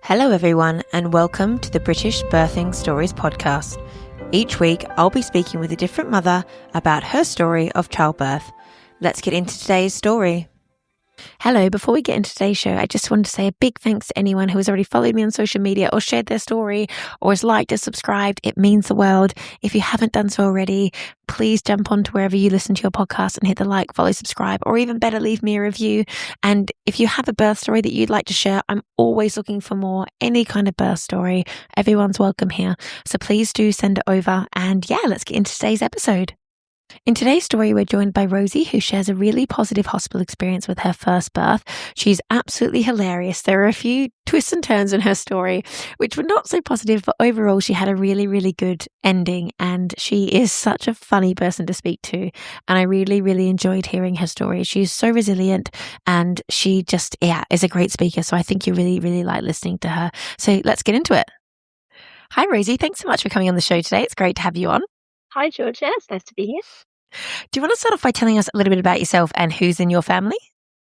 Hello everyone and welcome to the British Birthing Stories podcast. Each week I'll be speaking with a different mother about her story of childbirth. Let's get into today's story. Hello, before we get into today's show, I just wanted to say a big thanks to anyone who has already followed me on social media or shared their story or has liked or subscribed. It means the world. If you haven't done so already, please jump on to wherever you listen to your podcast and hit the like, follow, subscribe, or even better, leave me a review. And if you have a birth story that you'd like to share, I'm always looking for more. Any kind of birth story, everyone's welcome here. So please do send it over. And yeah, let's get into today's episode. In today's story, we're joined by Rosie, who shares a really positive hospital experience with her first birth. She's absolutely hilarious. There are a few twists and turns in her story, which were not so positive, but overall, she had a really, really good ending. And she is such a funny person to speak to. And I really, really enjoyed hearing her story. She's so resilient and she just, is a great speaker. So I think you really, really like listening to her. So let's get into it. Hi, Rosie. Thanks so much for coming on the show today. It's great to have you on. Hi, Georgia. It's nice to be here. Do you want to start off by telling us a little bit about yourself and who's in your family?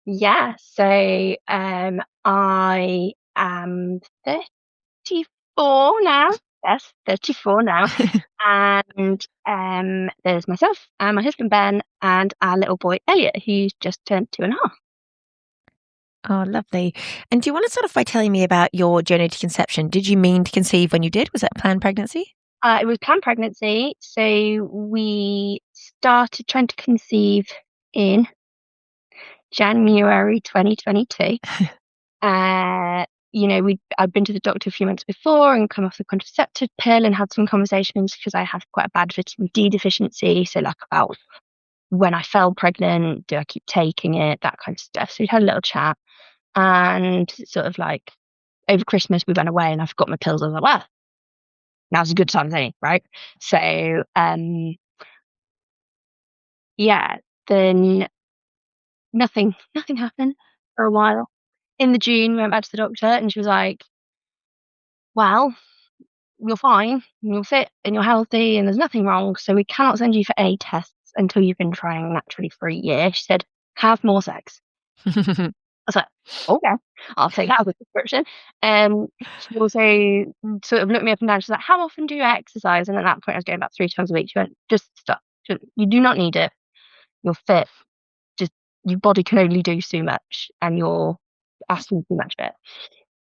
Yeah, so I am 34 now. Yes, 34 now. And there's myself and my husband, Ben, and our little boy, Elliot, who's just turned 2.5. Oh, lovely. And do you want to start off by telling me about your journey to conception? Did you mean to conceive when you did? Was that a planned pregnancy? It was planned pregnancy, so we started trying to conceive in January 2022. I'd been to the doctor a few months before and come off the contraceptive pill and had some conversations because I have quite a bad vitamin D deficiency. So like about when I fell pregnant, do I keep taking it, that kind of stuff. So we had a little chat and sort of like over Christmas we went away and I forgot my pills. I was like, well, now's a good time as any, right? So then nothing happened for a while. In the June, we went back to the doctor and she was like, well, you're fine, you're fit and you're healthy and there's nothing wrong. So we cannot send you for A tests until you've been trying naturally for a year. She said, have more sex. I was like, okay, I'll take that as a prescription. She also sort of looked me up and down. She's like, how often do you exercise? And at that point, I was going about 3 times a week. She went, just stop. She went, you do not need it. You're fit. Just your body can only do so much and you're asking too much of it.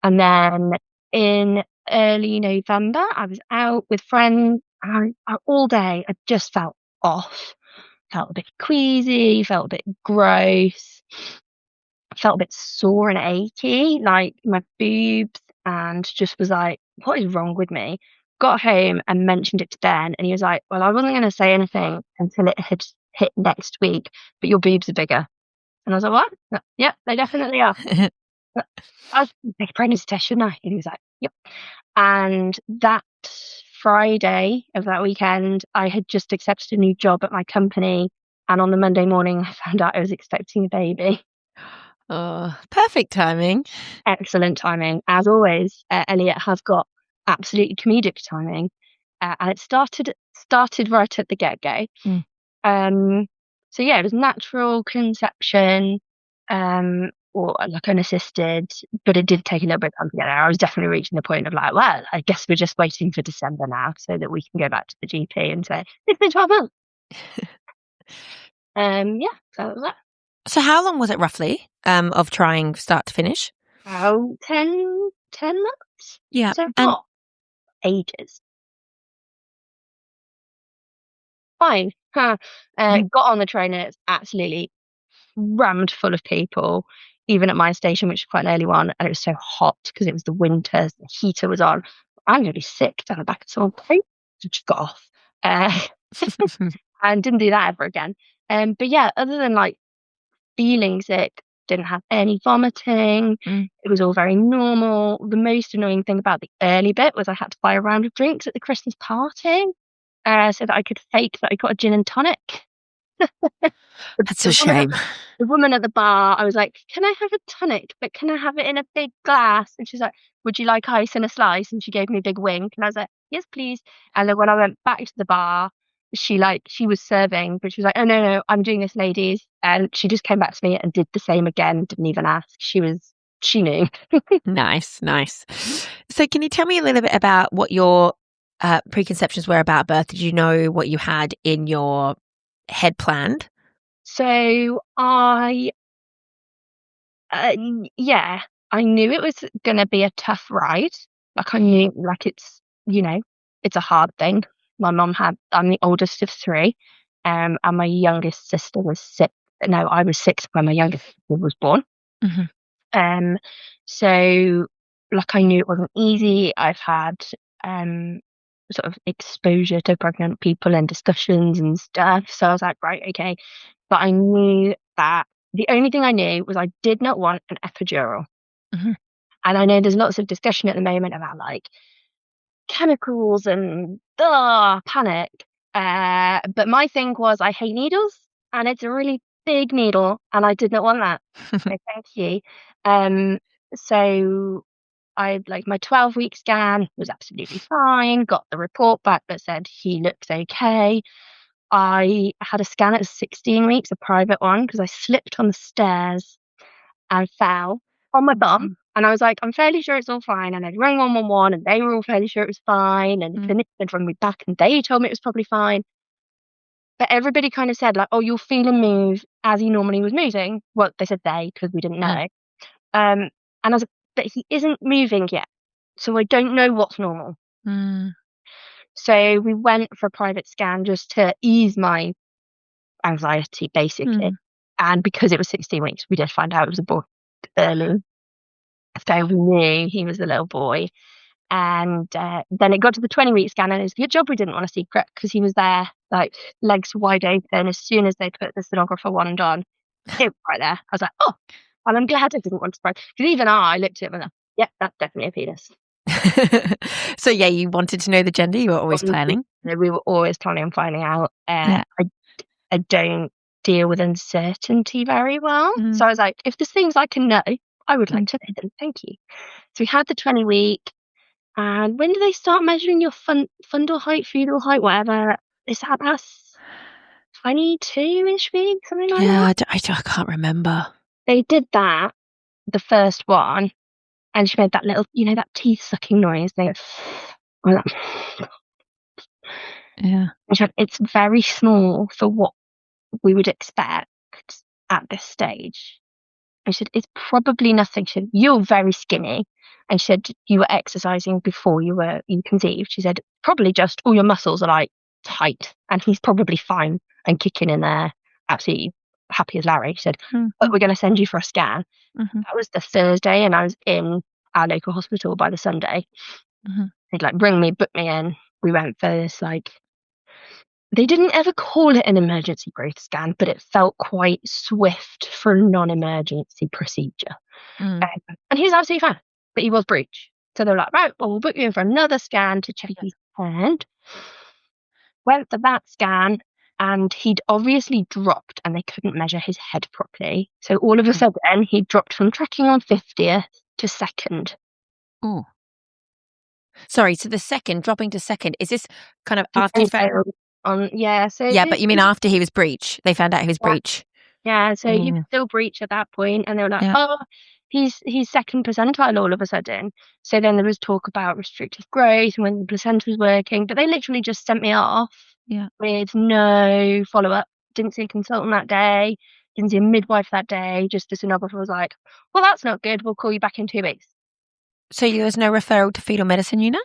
And then in early November, I was out with friends and all day I just felt off. Felt a bit queasy, felt a bit gross, felt a bit sore and achy, like my boobs, and just was like, what is wrong with me? Got home and mentioned it to Ben and he was like, well, I wasn't going to say anything until it had hit next week, but your boobs are bigger. And I was like, what? Yeah, they definitely are. I was make a pregnancy test, shouldn't I? And he was like, yep. And that Friday of that weekend, I had just accepted a new job at my company. And on the Monday morning, I found out I was expecting a baby. Oh, perfect timing. Excellent timing. As always, Elliot has got absolutely comedic timing. And it started right at the get-go. So yeah, it was natural conception, or like unassisted, but it did take a little bit of time to get there. I was definitely reaching the point of like, well, I guess we're just waiting for December now so that we can go back to the GP and say, it's been 12 months. So that was that. So how long was it roughly of trying start to finish? About 10 months. Yeah. So not ages. Fine. Got on the train and it's absolutely rammed full of people, even at my station, which is quite an early one, and it was so hot because it was the winter, the heater was on. I'm going to be sick down the back of someone's coat. So just got off and didn't do that ever again. But yeah, other than like feeling sick, didn't have any vomiting. It was all very normal. The most annoying thing about the early bit was I had to buy a round of drinks at the Christmas party so that I could fake that I got a gin and tonic. That's a shame. The woman at the bar, I was like, can I have a tonic, but can I have it in a big glass? And she's like, would you like ice and a slice? And she gave me a big wink and I was like, yes, please. And then when I went back to the bar, she was serving, but she was like, oh no, I'm doing this, ladies. And she just came back to me and did the same again, didn't even ask. She was she knew. Nice. So can you tell me a little bit about what your preconceptions were about birth? Did you know what you had in your head planned? So I knew it was going to be a tough ride. Like, I knew, like, it's, it's a hard thing. I'm the oldest of three, and my youngest sister was six. No, I was six when my youngest sister was born. Mm-hmm. So, like, I knew it wasn't easy. I've had sort of exposure to pregnant people and discussions and stuff. So I was like, right, okay. But I knew that the only thing I knew was I did not want an epidural. Mm-hmm. And I know there's lots of discussion at the moment about like chemicals and panic. But my thing was I hate needles, and it's a really big needle, and I did not want that. So thank you. So I like my 12-week scan was absolutely fine. Got the report back that said he looks okay. I had a scan at 16 weeks, a private one, because I slipped on the stairs and fell on my bum. And I was like, I'm fairly sure it's all fine. And I'd rang 111 and they were all fairly sure it was fine. And the clinician had rung me back and they told me it was probably fine. But everybody kind of said, like, oh, you'll feel him move as he normally was moving. Well, they said because we didn't know. And I was like, but he isn't moving yet. So I don't know what's normal. So we went for a private scan just to ease my anxiety, basically. And because it was 16 weeks, we did find out it was a boy early. So we knew he was a little boy. And then it got to the 20-week scan, and it was a good job we didn't want a secret, because he was there, like, legs wide open. As soon as they put the sonographer wand on, it was right there. I was like, oh, well, I'm glad I didn't want to surprise. Because even I looked at him and like, yep, that's definitely a penis. So yeah, you wanted to know the gender. You were always planning. We were always planning on finding out. I don't deal with uncertainty very well. So I was like, if there's things I can know, I would like to know them. Thank you. So we had the 20-week. And when do they start measuring your fundal height, fetal height, whatever? Is that about 22-ish weeks, something like that? I can't remember. They did that, the first one, and she made that little, that teeth sucking noise. They go, yeah. And she went, it's very small for what we would expect at this stage. And she said, it's probably nothing. She said, you're very skinny. And she said, you were exercising before you conceived. She said, probably just all your muscles are like tight, and he's probably fine and kicking in there, absolutely happy as Larry. She said, but we're going to send you for a scan. That was the Thursday, and I was in our local hospital by the Sunday. They'd like ring me, book me in. We went for this, like, they didn't ever call it an emergency growth scan, but it felt quite swift for a non-emergency procedure. And he was absolutely fine, but he was breech. So they were like, right, well, we'll book you in for another scan to check his head. Went for that scan, and he'd obviously dropped, and they couldn't measure his head properly. So all of a sudden, he dropped from tracking on 50th to second. Oh. Sorry, so dropping to second, is this kind of after? But you mean after he was breech? They found out he was breech. Yeah, so you could still breech at that point, and they were like, oh, he's second percentile all of a sudden. So then there was talk about restrictive growth and when the placenta was working, but they literally just sent me off with no follow-up. Didn't see a consultant that day, didn't see a midwife that day, just the sonographer was like, well, that's not good, we'll call you back in 2 weeks. So there was no referral to fetal medicine unit?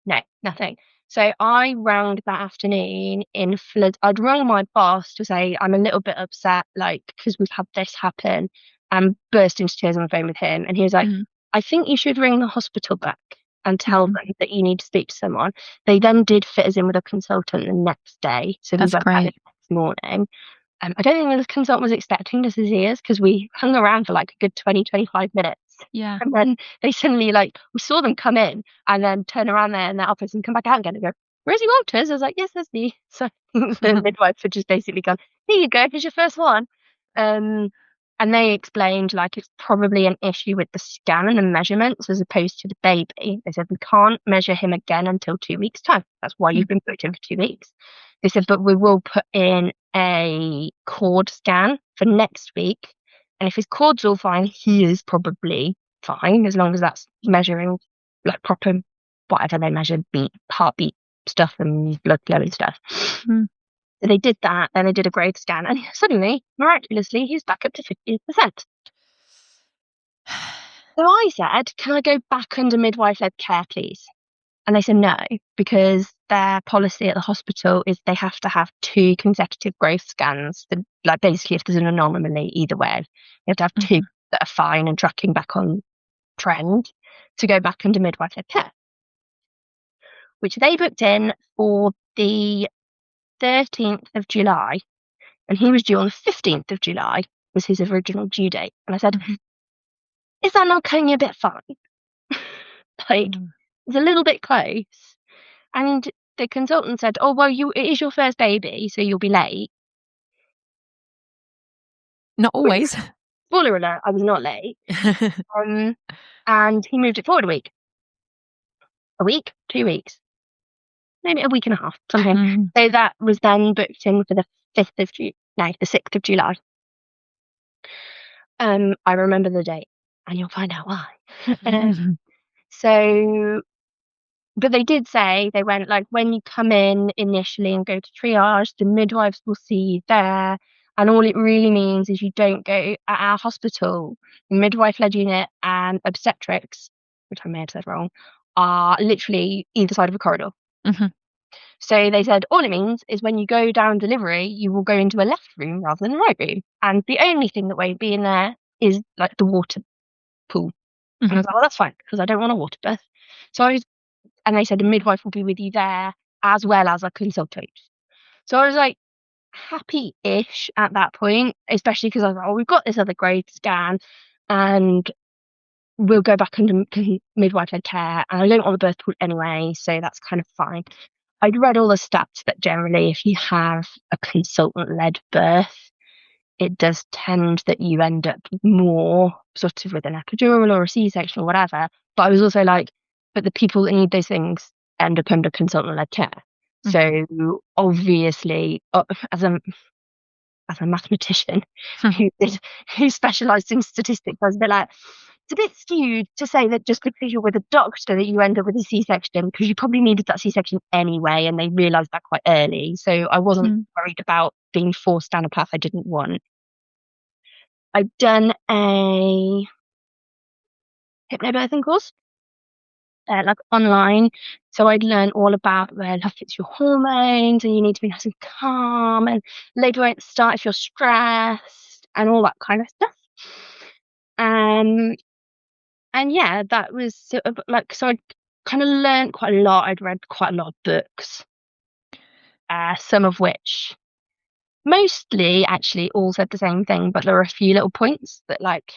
No, nothing. So I rang that afternoon in floods. I'd rung my boss to say I'm a little bit upset, like, because we've had this happen, and burst into tears on the phone with him. And he was like, I think you should ring the hospital back and tell them that you need to speak to someone. They then did fit us in with a consultant the next day. So that's we went great. back the next morning. I don't think the consultant was expecting us to see us, because we hung around for like a good 20-25 minutes. Yeah. And then they suddenly, like, we saw them come in and then turn around there in their office and come back out again and go, Rosie Walters? I was like, yes, that's me. So the midwife had just basically gone, here you go, here's your first one. And they explained, like, it's probably an issue with the scan and the measurements as opposed to the baby. They said, we can't measure him again until 2 weeks' time. That's why you've been booked in for 2 weeks. They said, but we will put in a cord scan for next week. And if his cord's all fine, he is probably fine, as long as that's measuring like proper, whatever they measured, heartbeat stuff and blood flow and stuff. Mm. So they did that, then they did a growth scan, and suddenly, miraculously, he's back up to 50%. So I said, can I go back under midwife-led care, please? And they said no, because their policy at the hospital is they have to have 2 consecutive growth scans. Like basically, if there's an anomaly either way, you have to have 2 that are fine and tracking back on trend to go back under midwife-led care, which they booked in for the 13th of July, and he was due on the 15th of July, was his original due date. And I said, is that not cutting you a bit fine? Like, it's a little bit close. And the consultant said, oh, well, it is your first baby, so you'll be late. Not always. Spoiler alert, I was not late. And he moved it forward a week, 2 weeks, maybe a week and a half, something. So that was then booked in for the 6th of July. I remember the date, and you'll find out why. So, but they did say, they went like, when you come in initially and go to triage, the midwives will see you there. And all it really means is you don't go at our hospital. The midwife-led unit and obstetrics, which I may have said wrong, are literally either side of a corridor. So they said, all it means is when you go down delivery, you will go into a left room rather than a right room. And the only thing that won't be in there is like the water pool. And I was like, well, that's fine, because I don't want a water birth. And they said the midwife will be with you there as well as a consultant. So I was like happy-ish at that point, especially because I was like, oh, we've got this other growth scan and we'll go back under midwife-led care, and I don't want the birth pool anyway, so that's kind of fine. I'd read all the stats that generally if you have a consultant-led birth, it does tend that you end up more sort of with an epidural or a C-section or whatever. But I was also like, but the people that need those things end up under consultant-led care. So obviously, as a mathematician who specialised in statistics, I was a bit like, it's a bit skewed to say that just because you're with a doctor that you end up with a C-section, because you probably needed that C-section anyway, and they realised that quite early. So I wasn't worried about being forced down a path I didn't want. I'd done a hypnobirthing course, like online. So I'd learn all about where like it's your hormones and you need to be nice and calm, and labour won't start if you're stressed and all that kind of stuff. And yeah, that was sort of like, so I'd kind of learned quite a lot. I'd read quite a lot of books, some of which mostly actually all said the same thing, but there were a few little points that like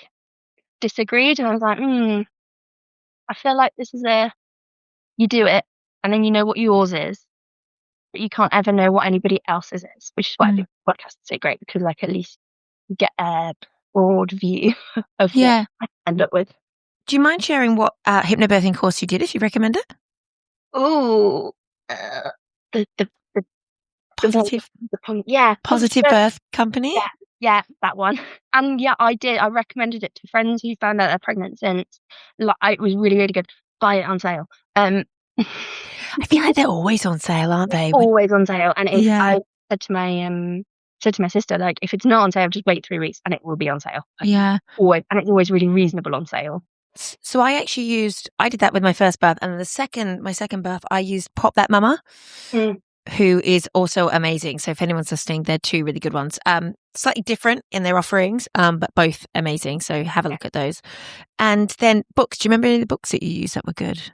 disagreed, and I was like, I feel like this is you do it and then you know what yours is, but you can't ever know what anybody else's is, which is why I think podcasts are so great, because like at least you get a broad view of what I end up with. Do you mind sharing what hypnobirthing course you did, if you recommend it? Oh, the Positive Birth Company? Yeah, that one. And yeah, I did. I recommended it to friends who found out they're pregnant since. Like, it was really, really good. Buy it on sale. I feel like they're always on sale, aren't they? Always on sale. And I said to my sister, like, if it's not on sale, just wait 3 weeks and it will be on sale. Always, and it's always really reasonable on sale. So I did that with my first birth, and my second birth, I used Pop That Mama, who is also amazing. So if anyone's listening, they're 2 really good ones. Slightly different in their offerings, but both amazing. So have a look at those. And then books. Do you remember any of the books that you used that were good?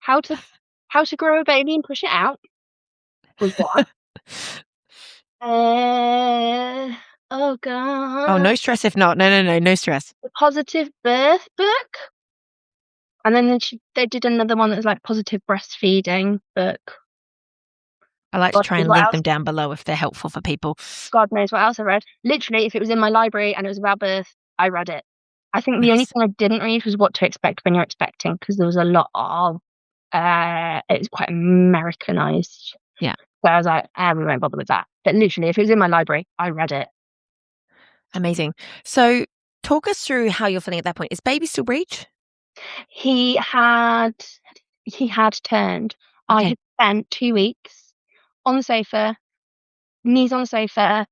How to grow a baby and push it out was one. Oh god. Oh, no stress if not. No stress. The Positive Birth book. And then they did another one that was like Positive Breastfeeding book. I like to try and link them down below if they're helpful for people. God knows what else I read. Literally, if it was in my library and it was about birth, I read it. I think the only thing I didn't read was What to Expect When You're Expecting, because there was a lot of it was quite Americanized. Yeah. So I was like, we won't bother with that. But literally, if it was in my library, I read it. Amazing. So talk us through how you're feeling at that point. Is baby still breech? He had turned. I Okay. had spent 2 weeks on the sofa, knees on the sofa,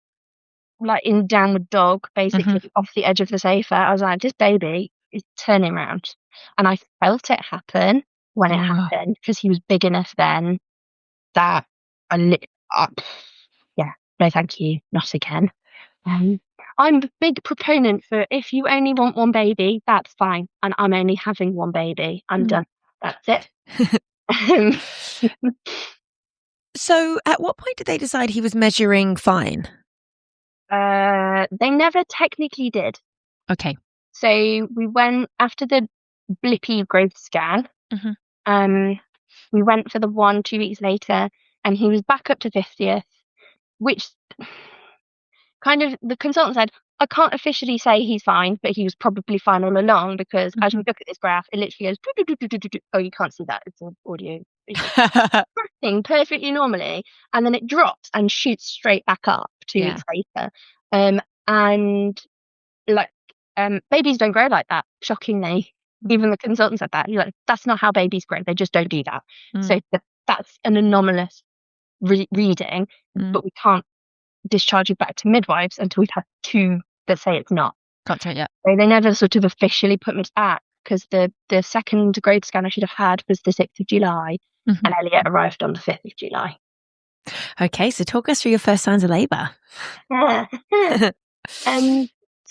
like in downward dog, basically off the edge of the sofa. I was like, this baby is turning around. And I felt it happen when it happened, because he was big enough then that yeah, no thank you, not again. I'm a big proponent for, if you only want one baby, that's fine. And I'm only having one baby. I'm done. That's it. So at what point did they decide he was measuring fine? They never technically did. Okay. So we went after the blippy growth scan. We went for the 2 weeks later, and he was back up to 50th, which kind of, the consultant said, I can't officially say he's fine, but he was probably fine all along, because as we look at this graph, it literally goes, do, do, do, do, do, do. Oh, you can't see that. It's an audio. Thing perfectly normally, and then it drops and shoots straight back up 2 weeks later. And like, babies don't grow like that, shockingly. Even the consultant said that. You're like, that's not how babies grow. They just don't do that. So that's an anomalous reading, but we can't discharge you back to midwives until we've had 2 that say it's not. Gotcha, yeah. So they never sort of officially put me back, because the second growth scan I should have had was the 6th of July, and Elliot arrived on the 5th of July. Okay, so talk us through your first signs of labour. So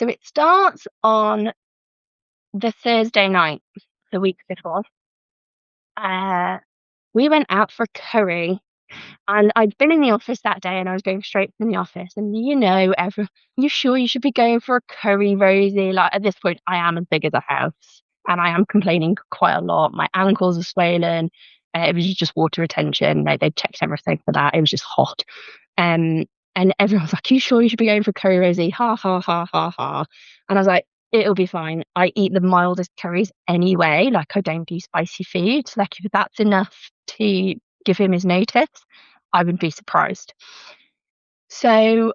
it starts on the Thursday night, the week before. We went out for curry, and I'd been in the office that day, and I was going straight from the office. And you sure you should be going for a curry, Rosie? Like, at this point, I am as big as a house, and I am complaining quite a lot. My ankles are swollen. It was just water retention. They checked everything for that. It was just hot. And everyone was like, you sure you should be going for curry, Rosie? Ha, ha, ha, ha, ha. And I was like, it'll be fine. I eat the mildest curries anyway. Like, I don't do spicy food. Like, if that's enough to give him his notice, I would be surprised. So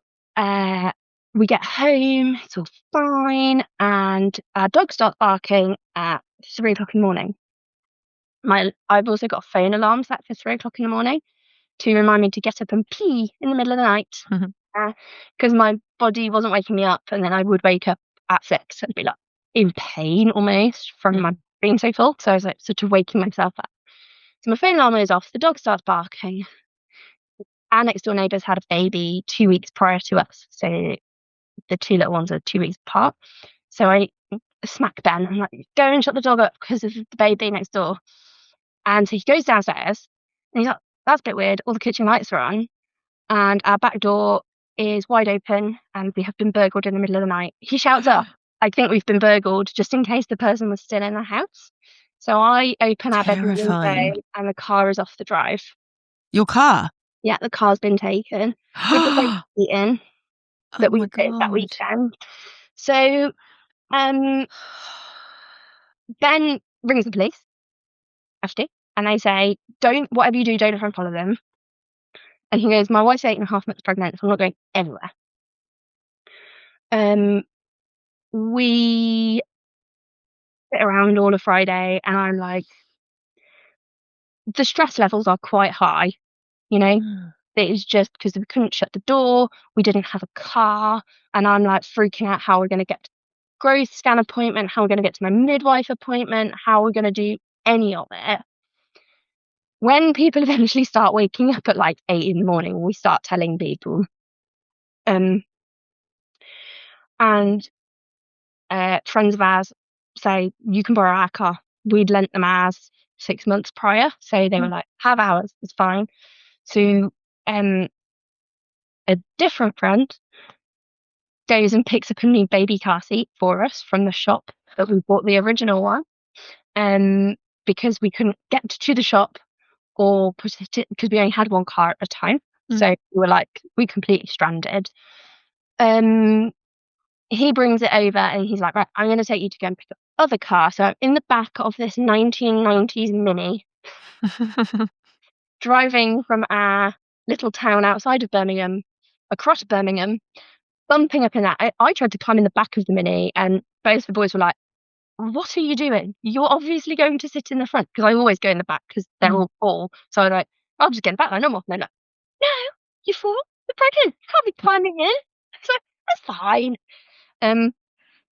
we get home, it's all fine, and our dog starts barking at 3 o'clock in the morning. I've also got a phone alarm set for 3 o'clock in the morning to remind me to get up and pee in the middle of the night, because my body wasn't waking me up, and then I would wake up at 6 and be like in pain almost from my being so full. So I was like sort of waking myself up. So my phone alarm goes off, the dog starts barking. Our next door neighbours had a baby 2 weeks prior to us, so the 2 little ones are 2 weeks apart. So I smack Ben. I'm like, go and shut the dog up because of the baby next door. And so he goes downstairs, and he's like, that's a bit weird. All the kitchen lights are on, and our back door is wide open, and we have been burgled in the middle of the night. He shouts up, I think we've been burgled, just in case the person was still in the house. So I open our bedroom window, and the car is off the drive. Your car? Yeah, the car's been taken. With the baby eaten that we did that weekend. So Ben rings the police, and they say, whatever you do, don't try and follow them. And he goes, my wife's 8.5 months pregnant, so I'm not going anywhere. We sit around all of Friday, and I'm like, the stress levels are quite high, you know. It is just because we couldn't shut the door, we didn't have a car, and I'm like freaking out how we're going to get to growth scan appointment, how we're going to get to my midwife appointment, how we're going to do any of it. When people eventually start waking up at like 8 in the morning, we start telling people. And friends of ours say, you can borrow our car. We'd lent them ours 6 months prior, so they were like, have ours, it's fine. So a different friend goes and picks up a new baby car seat for us from the shop that we bought the original one, because we couldn't get to the shop or put it because we only had one car at a time. So we were like, we completely stranded. He brings it over, and he's like, right, I'm going to take you to go and pick up other car. So I'm in the back of this 1990s Mini, driving from our little town outside of Birmingham across Birmingham bumping up in that. I tried to climb in the back of the Mini, and both the boys were like, "What are you doing? You're obviously going to sit in the front," because I always go in the back because they're all full. So I'm like, "I'll just get in the back, like normal." And they're like, "No, you fool! You're pregnant. You can't be climbing in." So that's fine.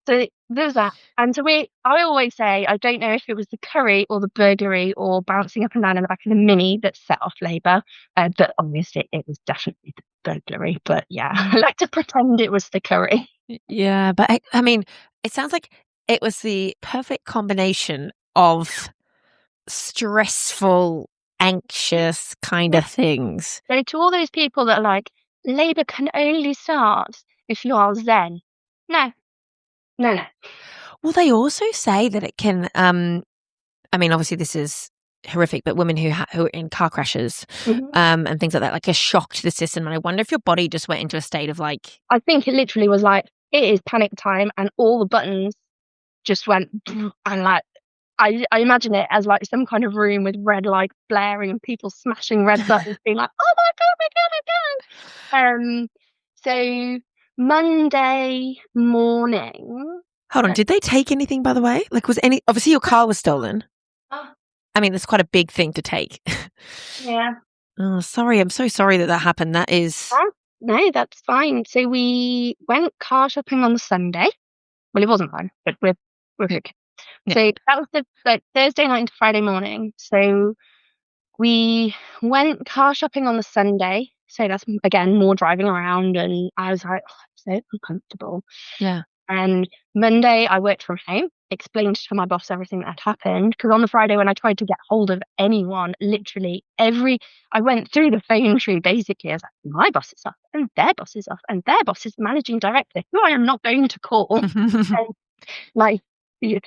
So there's that. And so I always say, I don't know if it was the curry or the burglary or bouncing up and down in the back of the Mini that set off labour. But obviously it was definitely the burglary. But yeah, I like to pretend it was the curry. Yeah, but I mean, it sounds like it was the perfect combination of stressful, anxious kind of things. So to all those people that are like, labour can only start if you are zen. No. Well, they also say that it can, I mean, obviously this is horrific, but women who are in car crashes and things like that, like a shock to the system. And I wonder if your body just went into a state of like... I think it literally was like, it is panic time, and all the buttons just went, and like, I imagine it as like some kind of room with red lights blaring and people smashing red buttons, being like, "Oh my god!" So Monday morning. Hold on, did they take anything, by the way? Like, was any... Obviously, your car was stolen. I mean, that's quite a big thing to take. Yeah. Oh, sorry. I'm so sorry that happened. That is... No, that's fine. So we went car shopping on the Sunday. Well, it wasn't fine, but we're okay. Yeah. So that was the Thursday night into Friday morning. So we went car shopping on the Sunday. So that's, again, more driving around, and I was like, I'm so uncomfortable. Yeah. And Monday I worked from home, explained to my boss everything that had happened, because on the Friday when I tried to get hold of anyone, literally I went through the phone tree basically. I was like, my boss is off, and their boss is off, and their boss is the managing director, who I am not going to call. And like,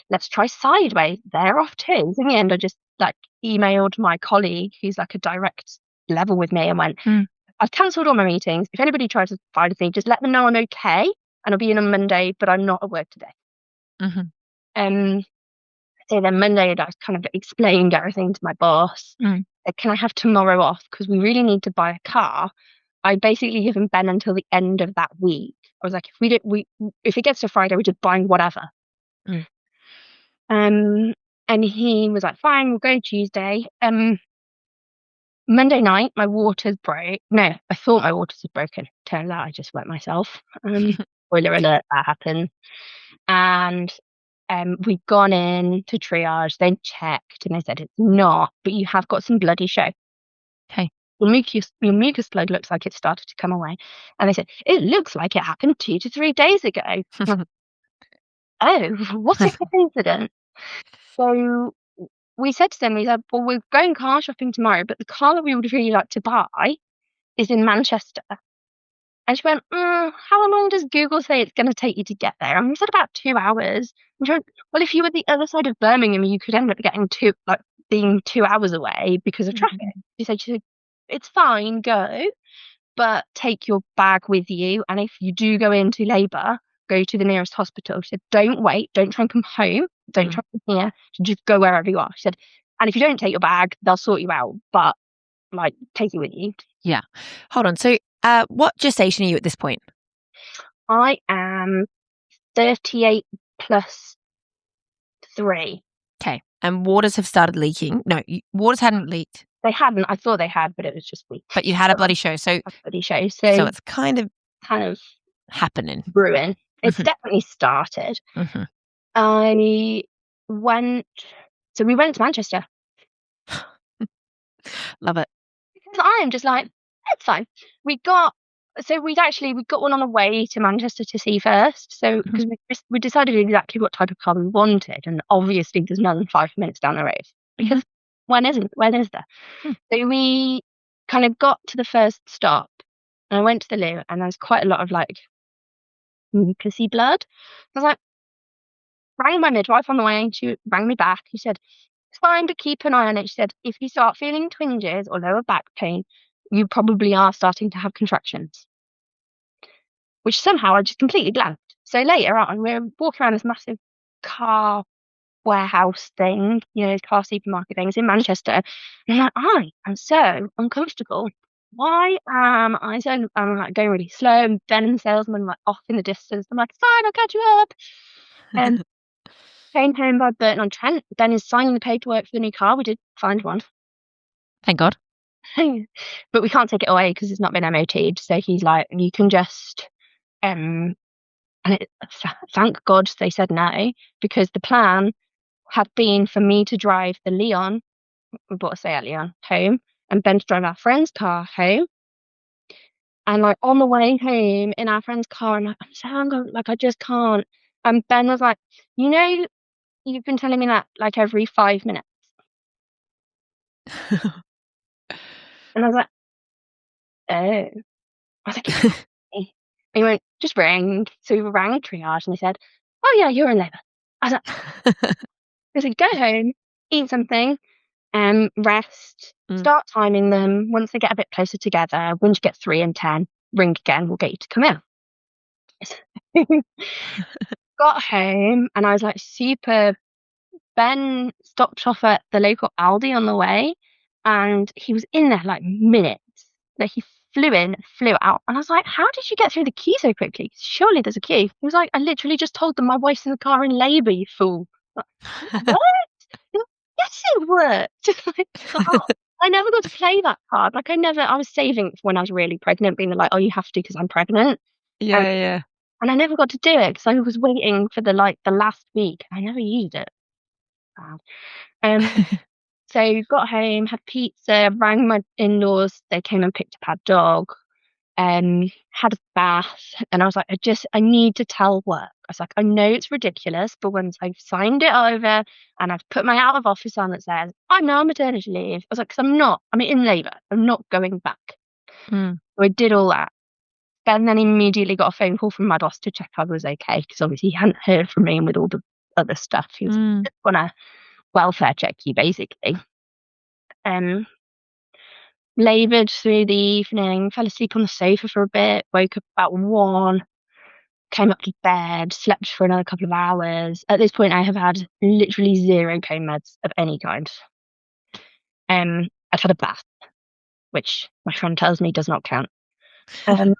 let's try Sideways, they're off too. So in the end, I just like emailed my colleague who's like a direct level with me and went, I've cancelled all my meetings. If anybody tries to find a thing, just let them know I'm okay, and I'll be in on Monday, but I'm not at work today. So then Monday I kind of explained everything to my boss. Can I have tomorrow off, because we really need to buy a car? I basically given Ben until the end of that week. I was like, if it gets to Friday, we're just buying whatever. And he was like, fine, we'll go Tuesday. Monday night, my waters broke. No, I thought my waters had broken. Turns out I just wet myself. Spoiler alert, that happened. And we'd gone in to triage, they checked, and they said it's not, but you have got some bloody show. Okay. Your mucus plug looks like it started to come away. And they said, it looks like it happened 2 to 3 days ago. Oh, what a coincidence. So we said to them, we said, well, we're going car shopping tomorrow, but the car that we would really like to buy is in Manchester. And she went, how long does Google say it's going to take you to get there? And we said about 2 hours. And she went, well, if you were the other side of Birmingham, you could end up being 2 hours away because of traffic. She said, it's fine, go, but take your bag with you. And if you do go into labour, go to the nearest hospital. She said, don't wait, don't try and come home, don't try and come here, just go wherever you are. She said, and if you don't take your bag, they'll sort you out, but like, take it with you. Yeah. Hold on. So what gestation are you at this point? I am 38 plus 3. Okay. And waters have started leaking. No, waters hadn't leaked. They hadn't. I thought they had, but it was just weak. But you had a bloody show. So it's kind of happening. Brewing. It's definitely started. We went to Manchester. Love it. Because I am just like, it's fine. We got one on the way to Manchester to see first. So because we decided exactly what type of car we wanted, and obviously there's none 5 minutes down the road, because when is there? So we kind of got to the first stop, and I went to the loo, and there was quite a lot of like mucousy blood. I was like, rang my midwife on the way, and she rang me back. She said, it's fine, but keep an eye on it. She said, if you start feeling twinges or lower back pain, you probably are starting to have contractions. Which somehow I just completely blanked. So later on, we're walking around this massive car warehouse thing, car supermarket things in Manchester. And I'm like, I am so uncomfortable. why am I so, I'm like going really slow, and Ben and the salesman like off in the distance. I'm like, fine, I'll catch you up. And came home by Burton on Trent. Ben is signing the paperwork for the new car. We did find one. Thank God. But we can't take it away because it's not been MOT'd. So he's like, you can just, and thank God they said no, because the plan had been for me to drive the Leon, we bought a Seat Leon, home, and Ben to drive our friend's car home. And like on the way home in our friend's car, I'm like, I'm so hungry, like I just can't. And Ben was like, you've been telling me that like every 5 minutes. And I was like, oh. I was like, and he went, just ring. So we rang triage and they said, oh yeah, you're in labour. I was like, they said, go home, eat something, rest, start timing them. Once they get a bit closer together, once you get 3 and 10, ring again, we'll get you to come in. Got home and I was like, super. Ben stopped off at the local Aldi on the way and he was in there like minutes. Like he flew in, flew out. And I was like, how did you get through the queue so quickly? Surely there's a queue. He was like, I literally just told them my wife's in the car in labour, you fool. Like, what? Yes, it worked. Like, oh, I never got to play that card. Like I was saving for when I was really pregnant, being like, oh, you have to because I'm pregnant. Yeah. And I never got to do it because I was waiting for the last week. I never used it. So got home, had pizza, rang my in-laws. They came and picked up our dog. Had a bath, and I was like, I need to tell work. I was like, I know it's ridiculous, but once I've signed it over and I've put my out of office on that says I'm now on maternity leave, I was like, because I'm in labour. I'm not going back. So I did all that. Ben then immediately got a phone call from my boss to check I was okay, because obviously he hadn't heard from me, and with all the other stuff, he was gonna welfare check you basically. Laboured through the evening, fell asleep on the sofa for a bit, woke up about 1, came up to bed, slept for another couple of hours. At this point, I have had literally 0 pain meds of any kind. I've had a bath, which my friend tells me does not count. Woke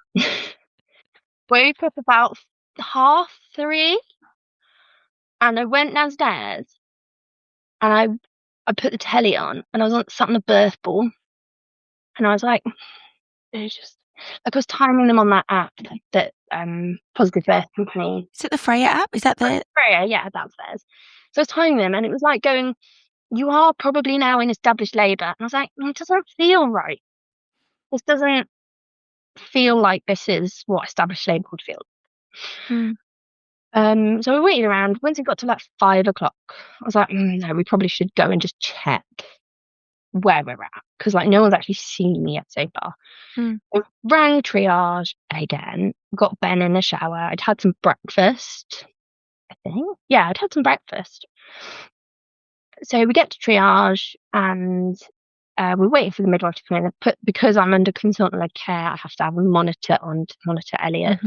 up about 3:30, and I went downstairs, and I put the telly on, and I was sat on the birth ball, and I was like, it's just like I was timing them on that app that Positive Birth Company. Is it the Freya app? Is that the Freya? Yeah, that's theirs. So I was timing them, and it was like going, you are probably now in established labour. And I was like, it doesn't feel right. This doesn't feel like this is what established labour would feel. So we waited around. Once it got to like 5 o'clock, I was like, no, we probably should go and just check where we're at, because like no one's actually seen me yet so far. I rang triage again, got Ben in the shower. I'd had some breakfast, I think. Yeah, I'd had some breakfast. So we get to triage, and we're waiting for the midwife to come in. Because I'm under consultant-led care, I have to have a monitor on to monitor Elliot.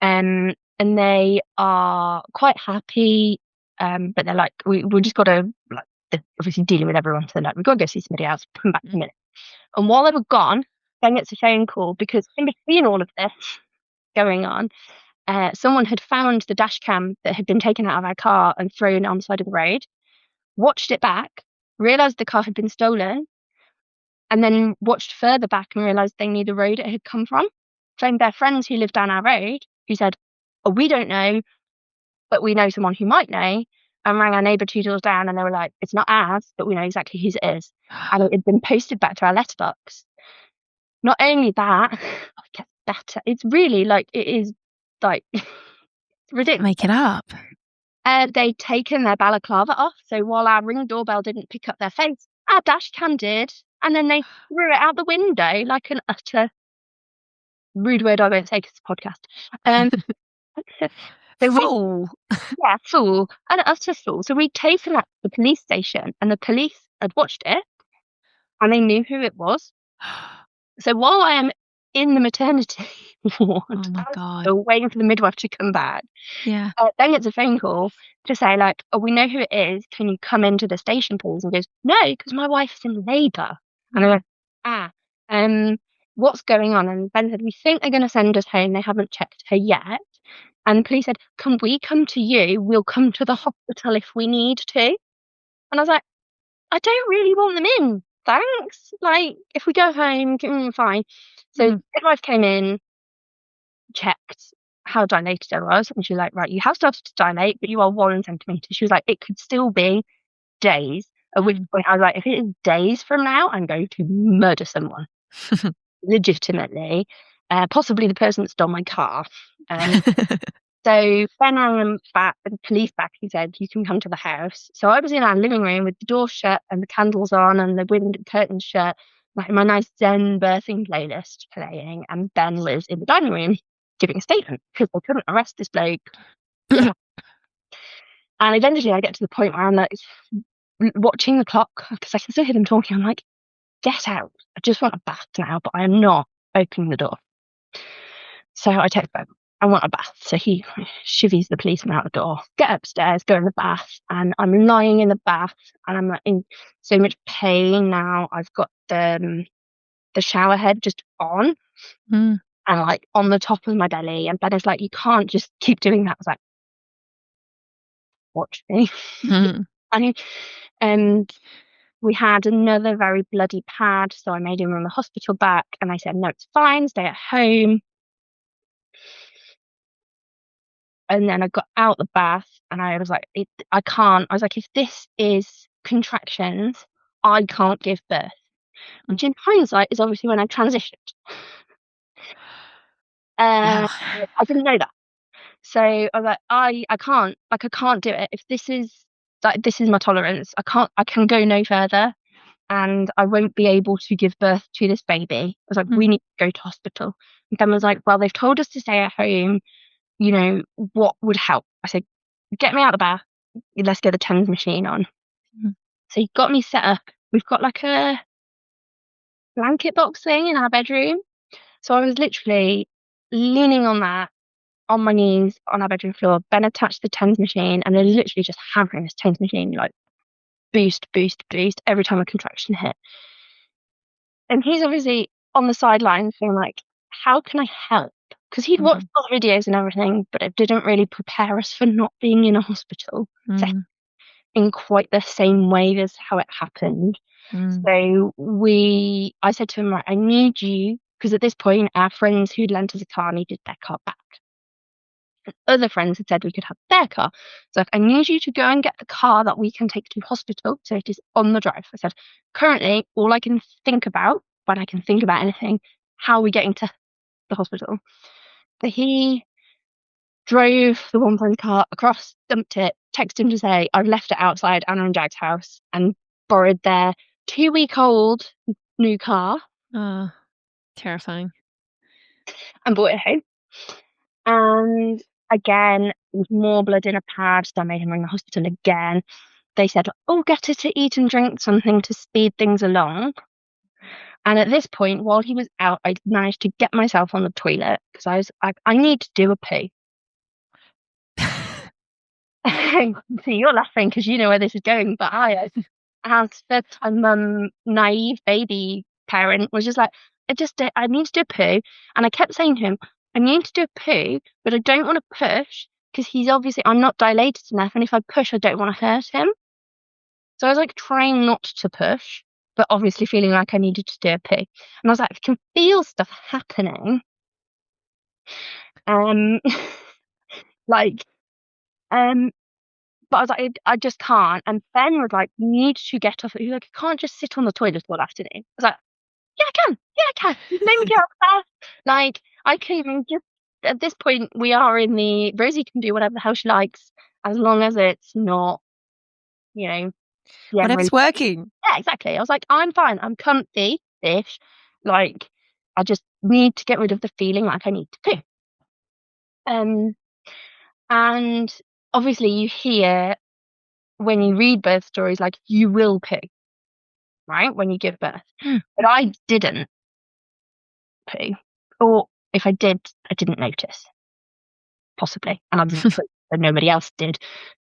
And they are quite happy, but they're like, we just got to, like, they're obviously dealing with everyone, so they're like, we've got to go see somebody else, come back in a minute. And while they were gone, Ben gets a phone call, because in between all of this going on, someone had found the dash cam that had been taken out of our car and thrown on the side of the road, watched it back, realised the car had been stolen, and then watched further back and realised they knew the road it had come from. Phoned their friends who lived down our road, who said, oh, we don't know, but we know someone who might know, and rang our neighbour 2 doors down, and they were like, it's not ours, but we know exactly whose it is. And it had been posted back to our letterbox. Not only that, it gets better. It's really like, it is like ridiculous. Make it up. They'd taken their balaclava off, so while our Ring doorbell didn't pick up their face, our dash cam did, and then they threw it out the window like an utter rude word I won't say because it's a podcast. Fool. Yeah, fool. An utter fool. So we'd taken that to the police station, and the police had watched it, and they knew who it was. So while I am in the maternity ward, oh my God, waiting for the midwife to come back, then gets a phone call to say like, oh, we know who it is. Can you come into the station, please? And goes, no, because my wife's in labour. And I go, what's going on? And Ben said, we think they're going to send us home. They haven't checked her yet. And the police said, can we come to you? We'll come to the hospital if we need to. And I was like, I don't really want them in. Thanks. Like, if we go home, fine. So the midwife came in, checked how dilated I was. And she was like, right, you have started to dilate, but you are 1 centimetre. She was like, it could still be days. At which point I was like, if it is days from now, I'm going to murder someone. Legitimately. Possibly the person that stole my car. So Ben rang the police back. He said, you can come to the house. So I was in our living room with the door shut and the candles on and the window curtains shut, like my nice Zen birthing playlist playing. And Ben was in the dining room giving a statement because they couldn't arrest this bloke. And eventually I get to the point where I'm like watching the clock because I can still hear them talking. I'm like, get out. I just want a bath now, but I am not opening the door. So I text Ben, I want a bath. So he chivies the policeman out the door, get upstairs, go in the bath. And I'm lying in the bath and I'm in so much pain now. I've got the shower head just on and like on the top of my belly. And Ben is like, you can't just keep doing that. I was like, watch me. And we had another very bloody pad. So I made him run the hospital back and I said, no, it's fine. Stay at home. And then I got out the bath and I was like, I can't. I was like, if this is contractions, I can't give birth. Which in hindsight is obviously when I transitioned. Wow. I didn't know that. So I was like, I can't do it. If this is my tolerance, I can go no further and I won't be able to give birth to this baby. I was like, we need to go to hospital. And Ben was like, well, they've told us to stay at home. You know, what would help? I said, get me out of the bath. Let's get the TENS machine on. So he got me set up. We've got like a blanket box thing in our bedroom. So I was literally leaning on that on my knees on our bedroom floor. Ben attached the TENS machine and they're literally just hammering this TENS machine, like boost, boost, boost every time a contraction hit. And he's obviously on the sidelines being like, how can I help? Because he'd watched all the videos and everything, but it didn't really prepare us for not being in a hospital in quite the same way as how it happened. So I said to him, right, I need you, because at this point, our friends who'd lent us a car needed their car back. And other friends had said we could have their car. So I need you to go and get the car that we can take to hospital. So it is on the drive. I said, currently, all I can think about, when I can think about anything, how are we getting to the hospital? So he drove the 1 car across, dumped it, texted him to say, I've left it outside Anna and Jack's house and borrowed their 2-week-old new car. Terrifying. And brought it home. And again, there was more blood in a pad, so I made him ring the hospital again. They said, oh, get her to eat and drink something to speed things along. And at this point, while he was out, I managed to get myself on the toilet because I need to do a poo. See, you're laughing because you know where this is going, but I, as first-time naive baby parent, was just like, I need to do a poo. And I kept saying to him, I need to do a poo, but I don't want to push because I'm not dilated enough. And if I push, I don't want to hurt him. So I was like trying not to push, but obviously feeling like I needed to do a poo. And I was like, I can feel stuff happening. But I was like, I just can't. And Ben was like, you need to get off. He was like, I can't just sit on the toilet all afternoon. I was like, yeah, I can. Yeah, I can. Let me get up there. Like, I can just, at this point, we are in Rosie can do whatever the hell she likes as long as it's not, whatever's working. Yeah, exactly. I was like, I'm fine. I'm comfy-ish. Like, I just need to get rid of the feeling like I need to poo. And obviously you hear when you read birth stories, like you will poo, right? When you give birth. But I didn't poo. Or if I did, I didn't notice. Possibly. And I'm sure that nobody else did.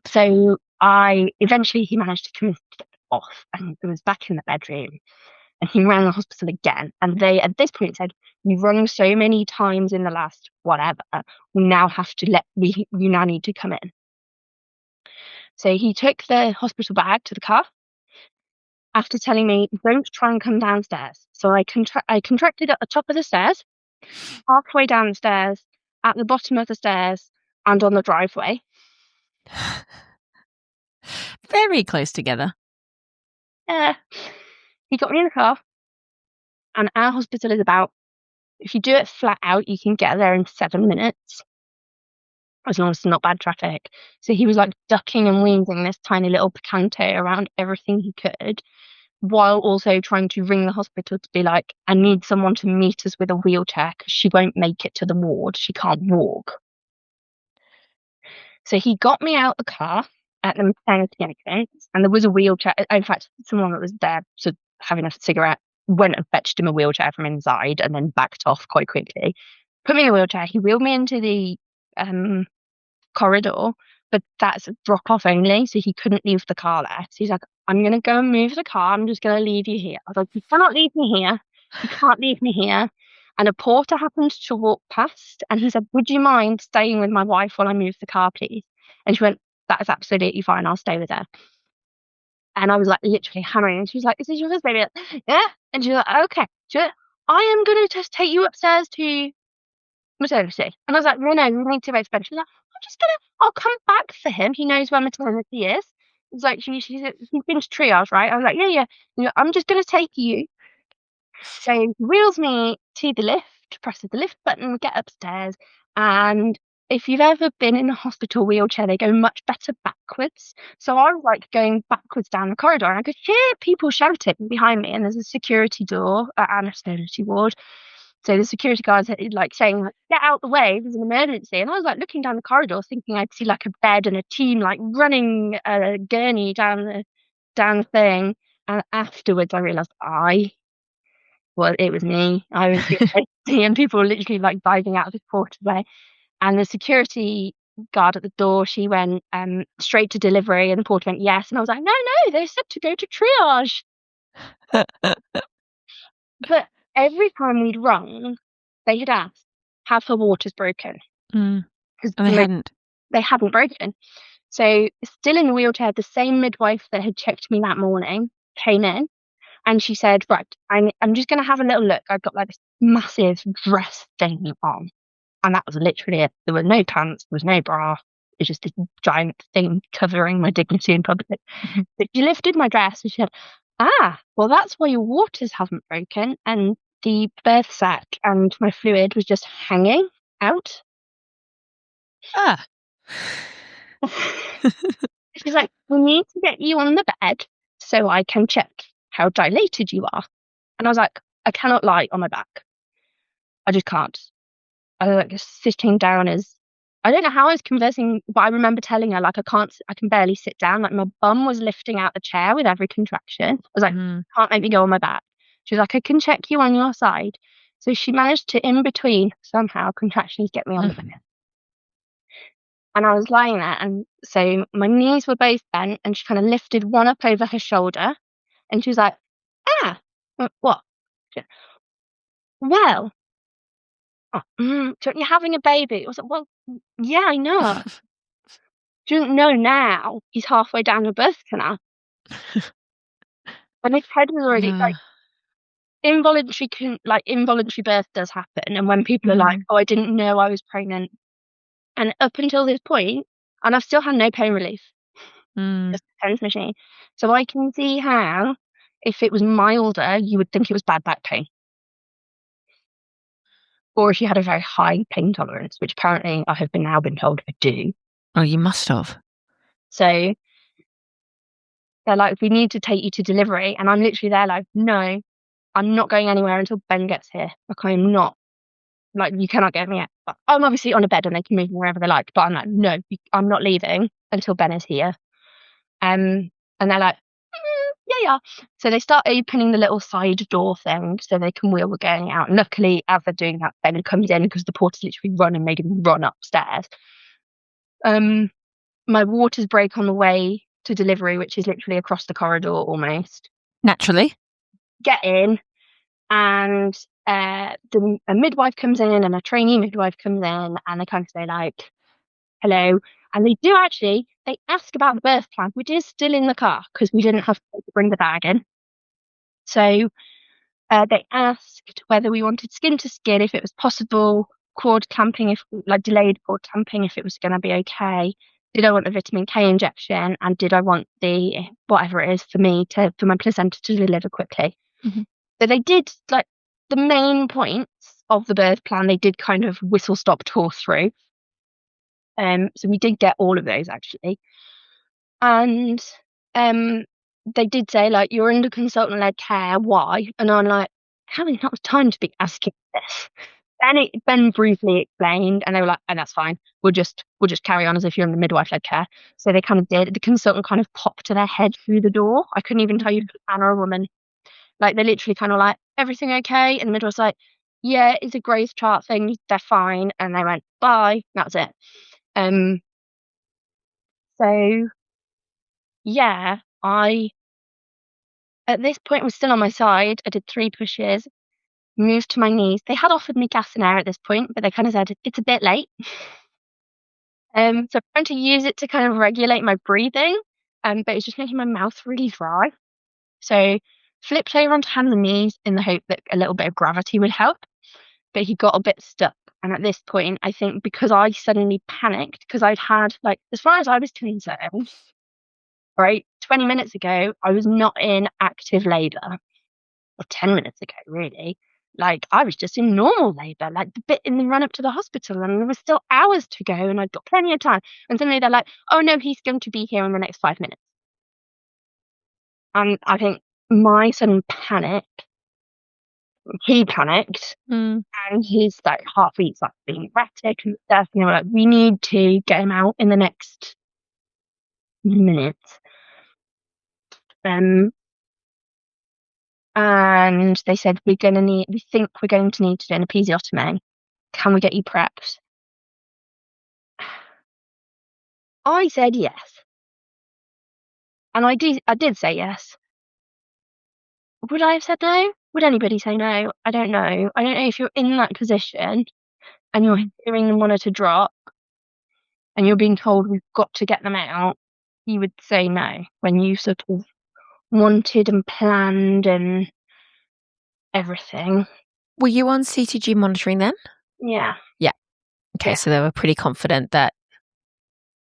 So he managed to convince me to get it off and it was back in the bedroom. And he rang the hospital again. And they, at this point, said, "You've rung so many times in the last whatever, we now have to you now need to come in." So he took the hospital bag to the car after telling me, "Don't try and come downstairs." So I contracted at the top of the stairs, halfway downstairs, at the bottom of the stairs, and on the driveway. Very close together. He got me in the car, and our hospital is about, if you do it flat out, you can get there in 7 minutes, as long as it's not bad traffic. So he was like ducking and weaving this tiny little picante around everything he could, while also trying to ring the hospital to be like, "I need someone to meet us with a wheelchair because she won't make it to the ward. She can't walk." So he got me out the car at the maternity entrance, and there was a wheelchair. In fact, someone that was there, so having a cigarette, went and fetched him a wheelchair from inside and then backed off quite quickly. Put me in a wheelchair. He wheeled me into the corridor, but that's drop off only, so he couldn't leave the car there. So he's like, "I'm going to go and move the car. I'm just going to leave you here." I was like, "You cannot leave me here. You can't leave me here." And a porter happened to walk past, and he said, "Would you mind staying with my wife while I move the car, please?" And she went, "That is absolutely fine. I'll stay with her." And I was like literally hammering. And she was like, "Is this your first baby?" Like, "Yeah." And she was like, "Okay." She went, "I am going to just take you upstairs to maternity." And I was like, "No, no, we need to go to bed." She's like, "I'll come back for him. He knows where maternity is." It's like, he's been to triage, right? I was like, "Yeah, yeah." You know, "I'm just going to take you." So he wheels me to the lift, presses the lift button, get upstairs. And if you've ever been in a hospital wheelchair, they go much better backwards. So I was like going backwards down the corridor, and I could hear people shouting behind me. And there's a security door at our maternity ward. So the security guards like saying, like, "Get out the way, there's an emergency." And I was like looking down the corridor, thinking I'd see like a bed and a team like running a gurney down the thing. And afterwards, I realised it was me. I was and people were literally like diving out of the portalway. And the security guard at the door, she went straight to delivery, and the porter went, "Yes." And I was like, "No, no, they said to go to triage." But every time we'd rung, they had asked, "Have her waters broken?" Because they hadn't. They hadn't broken. So still in the wheelchair, the same midwife that had checked me that morning came in, and she said, "Right, I'm just going to have a little look. I've got like this massive dress thing on." And that was literally it. There were no pants, there was no bra. It was just this giant thing covering my dignity in public. But she lifted my dress and she said, "Well, that's why your waters haven't broken." And the birth sac and my fluid was just hanging out. She's like, "We need to get you on the bed so I can check how dilated you are." And I was like, "I cannot lie on my back. I just can't." I was like sitting down I don't know how I was conversing, but I remember telling her, like, I can barely sit down. Like, my bum was lifting out the chair with every contraction. I was like, "Can't make me go on my back." She was like, "I can check you on your side." So she managed to, in between, somehow, contractions, get me on the bed. And I was lying there, and so my knees were both bent, and she kind of lifted one up over her shoulder, and she was like, "What?" She went, "Well, you're having a baby." I was like, "Well, yeah, I know." She doesn't know now he's halfway down the birth canal. And his head was already like involuntary birth does happen. And when people are like, "Oh, I didn't know I was pregnant." And up until this point, and I've still had no pain relief. Just a TENS machine. So I can see how, if it was milder, you would think it was bad back pain. Or if you had a very high pain tolerance, which apparently I have now been told I do. Oh, you must have. So they're like, "We need to take you to delivery." And I'm literally there like, "No, I'm not going anywhere until Ben gets here. Like, I am not. Like, you cannot get me out." But I'm obviously on a bed and they can move me wherever they like. But I'm like, "No, I'm not leaving until Ben is here." And they're like, "Yeah, yeah." So they start opening the little side door thing so they can wheel the gurney out. And luckily, as they're doing that, Ben comes in because the porters literally run and made him run upstairs. My waters break on the way to delivery, which is literally across the corridor almost. Naturally. get in, and a midwife comes in, and a trainee midwife comes in, and they kind of say like, hello. And they do actually, they ask about the birth plan, which is still in the car because we didn't have to bring the bag in. So they asked whether we wanted skin to skin, if it was possible, cord clamping, if like delayed cord clamping, if it was going to be okay. Did I want the vitamin K injection, and did I want the whatever it is for my placenta to deliver quickly? Mm-hmm. So they did, like, the main points of the birth plan. They did kind of whistle stop tour through. So we did get all of those actually, and they did say like, you're under consultant-led care. Why? And I'm like, having not time to be asking this. Ben briefly explained, and they were like, "And that's fine. We'll just carry on as if you're under midwife-led care." So they kind of did. The consultant kind of popped their head through the door. I couldn't even tell you if it was a man or a woman. Like, they literally kind of like, everything okay? And the midwife's like, yeah, it's a growth chart thing. They're fine. And they went, bye. That's it. So yeah, I at this point was still on my side. I did 3 pushes, moved to my knees. They had offered me gas and air at this point, but they kind of said it's a bit late. So I'm trying to use it to kind of regulate my breathing, but it's just making my mouth really dry. So flipped over onto hands and knees in the hope that a little bit of gravity would help, but he got a bit stuck. And at this point, I think because I suddenly panicked, because I'd had, like, as far as I was concerned, right, 20 minutes ago, I was not in active labour, or 10 minutes ago, really. Like, I was just in normal labour, like the bit in the run up to the hospital, and there was still hours to go, and I'd got plenty of time. And suddenly they're like, oh no, he's going to be here in the next 5 minutes. And I think my sudden panic, he panicked, and his like heartbeat's like being erratic and stuff. And they were like, we need to get him out in the next minute. And they said, we think we're going to need to do an episiotomy. Can we get you prepped? I said yes. And I did say yes. Would I have said no? Would anybody say no? I don't know. I don't know if you're in that position and you're hearing the monitor drop and you're being told we've got to get them out, you would say no when you sort of wanted and planned and everything. Were you on CTG monitoring then? Yeah. Yeah. Okay, so they were pretty confident that.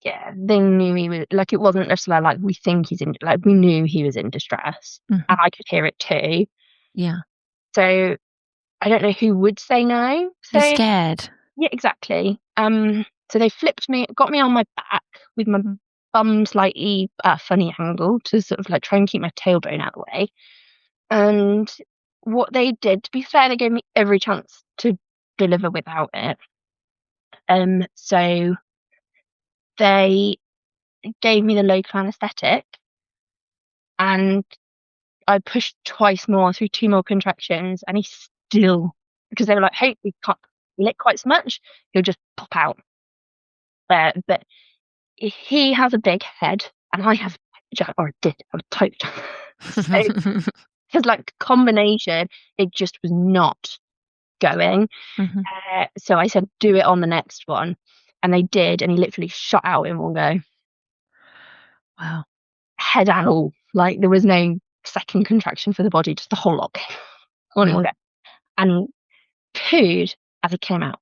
Yeah, they knew he was, like, it wasn't necessarily like, we think he's in, like, we knew he was in distress, and I could hear it too. Yeah. So I don't know who would say no. So, you're scared. Yeah, exactly. So they got me on my back with my bum slightly funny angle to sort of like try and keep my tailbone out of the way. And what they did, to be fair, they gave me every chance to deliver without it. So they gave me the local anaesthetic, and I pushed twice more through 2 more contractions, and he still, because they were like, hey, we can't lick quite so much, he'll just pop out. But he has a big head, and I have, or did have a tight. So his like combination, it just was not going. So I said, do it on the next one, and they did, and he literally shot out in one go. Wow. Head and all, like there was no second contraction for the body, just the whole lot on one go, and pooed as he came out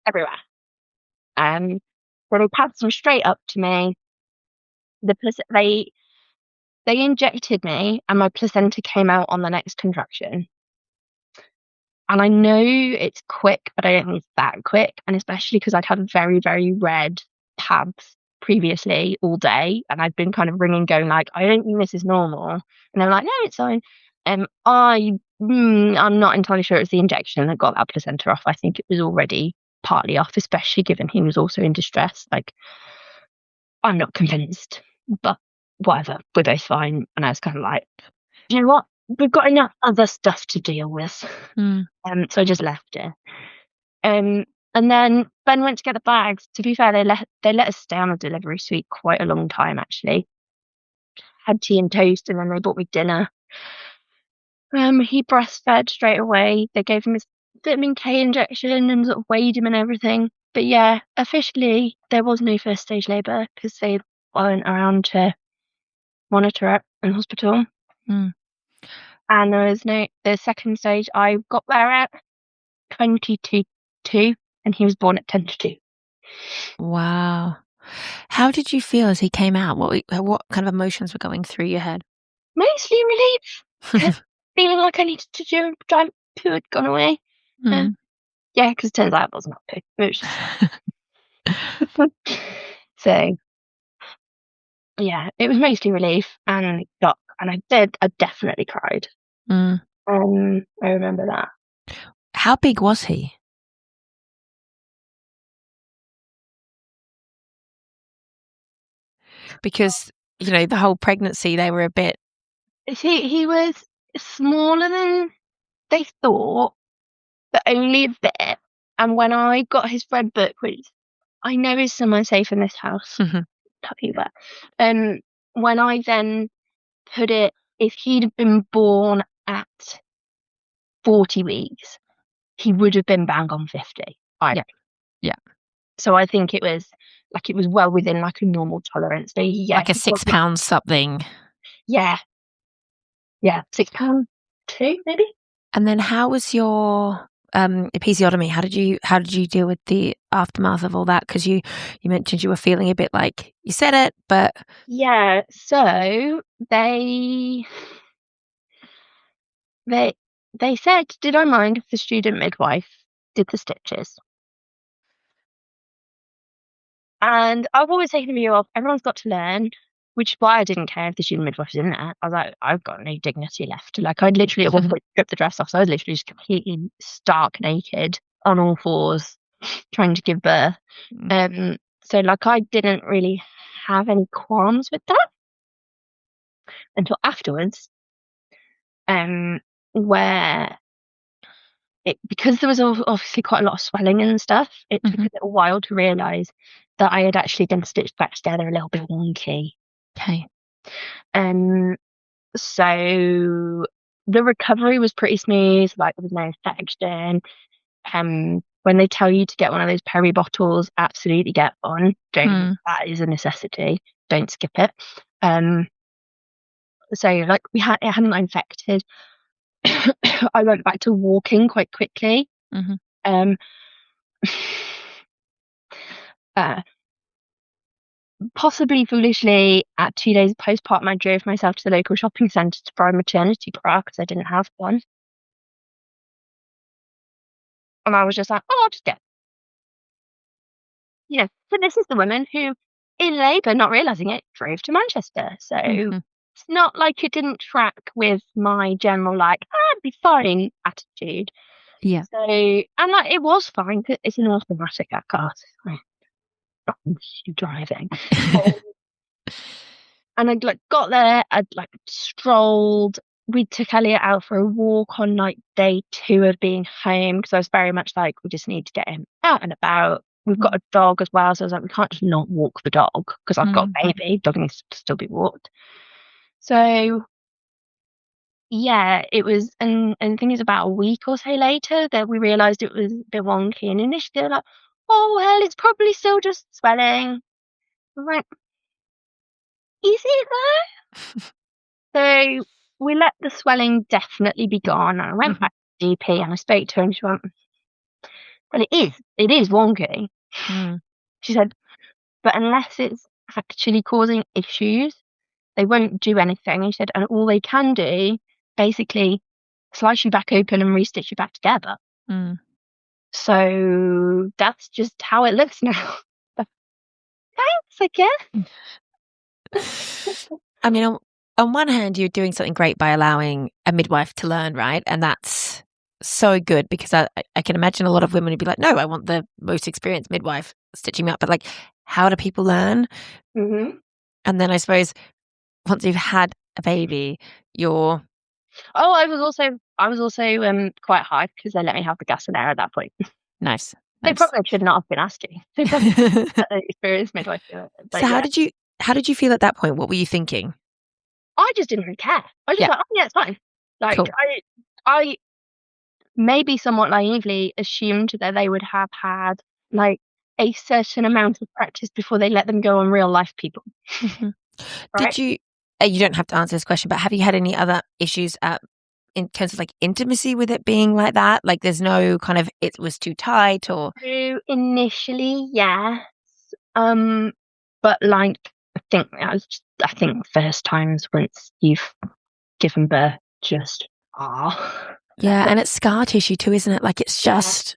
everywhere. So they passed them straight up to me. They injected me, and my placenta came out on the next contraction. And I know it's quick, but I don't think it's that quick. And especially because I'd had very, very red tabs previously all day, and I'd been kind of ringing, going like, I don't think this is normal. And they're like, no, it's fine. I'm not entirely sure it was the injection that got that placenta off. I think it was already partly off, especially given he was also in distress. Like, I'm not convinced, but whatever, we're both fine. And I was kind of like, you know what? We've got enough other stuff to deal with. So I just left it. And then Ben went to get the bags. To be fair, they let us stay on the delivery suite quite a long time, actually. Had tea and toast, and then they bought me dinner. He breastfed straight away. They gave him his vitamin K injection and sort of weighed him and everything. But yeah, officially there was no first stage labour because they weren't around to monitor it in hospital. Mm. And there was the second stage I got there at 22 and he was born at 10 to 2. Wow. How did you feel as he came out? What kind of emotions were going through your head? Mostly relief. Feeling like I needed to do a giant poo had gone away. Mm. Yeah, because it turns out it wasn't a poo. It was just... So, yeah, it was mostly relief and shock. And I definitely cried. Mm. I remember that. How big was he? Because, the whole pregnancy, they were a bit... He was smaller than they thought, but only a bit. And when I got his red book, which I know is somewhere safe in this house, tell you where, when I then put it, if he'd been born at 40 weeks, he would have been bang on 50. Yeah. So I think it was well within like a normal tolerance. So yeah, like a 6 pound something. Yeah. Yeah, 6 pound 2 maybe. And then how was your episiotomy? How did you deal with the aftermath of all that? Because you mentioned you were feeling a bit like you said it, but yeah. So they said, did I mind if the student midwife did the stitches? And I've always taken the view of everyone's got to learn, which is why I didn't care if the student midwife was in there. I was like, I've got no dignity left. Like I'd literally at one point stripped the dress off, so I was literally just completely stark naked on all fours, trying to give birth. So like I didn't really have any qualms with that until afterwards, where because there was obviously quite a lot of swelling and stuff, it took a little while to realise that I had actually been stitched back together a little bit wonky. Okay. So the recovery was pretty smooth, like there was no infection. When they tell you to get one of those peri bottles, absolutely get one. That is a necessity. Don't skip it. So like it hadn't infected. I went back to walking quite quickly. Possibly foolishly, at 2 days of postpartum, I drove myself to the local shopping centre to buy a maternity bra because I didn't have one. And I was just like, I'll just get. So this is the woman who, in labour, not realising it, drove to Manchester. So it's not like it didn't track with my general, like, I'd be fine attitude. Yeah. So, and like, it was fine because it's an automatic car. Driving. And I'd got there, I'd strolled. We took Elliot out for a walk on day 2 of being home because I was very much like, we just need to get him out and about. We've got a dog as well, so I was like, we can't just not walk the dog because I've got a baby. Dog needs to still be walked. So yeah, it was, and I think it's about a week or so later that we realised it was a bit wonky. And initially they were like, oh well, it's probably still just swelling. I'm like, is it though? So we let the swelling definitely be gone. And I went back to the GP and I spoke to her and she went, well, it is wonky. She said, but unless it's actually causing issues, they won't do anything. And she said, and all they can do, basically, slice you back open and restitch you back together. So that's just how it looks now. Thanks, I guess. I mean, on one hand, you're doing something great by allowing a midwife to learn, right? And that's so good because I can imagine a lot of women would be like, no, I want the most experienced midwife stitching me up. But like, how do people learn? And then I suppose once you've had a baby, you're... Oh, I was also quite high because they let me have the gas and air at that point. Nice. They probably should not have been asking. They probably experienced midwife. So how did you feel at that point? What were you thinking? I just didn't really care. I was just like, oh yeah, it's fine. Like, Cool. I maybe somewhat naively assumed that they would have had, like, a certain amount of practice before they let them go on real life people, hmm right? Did you? You don't have to answer this question, but have you had any other issues in terms of like intimacy with it being like that? Like, there's no kind of it was too tight or So initially, yes. But like, I think first times once you've given birth just are. yeah, Like, and it's scar tissue too, isn't it? Like it's yeah, just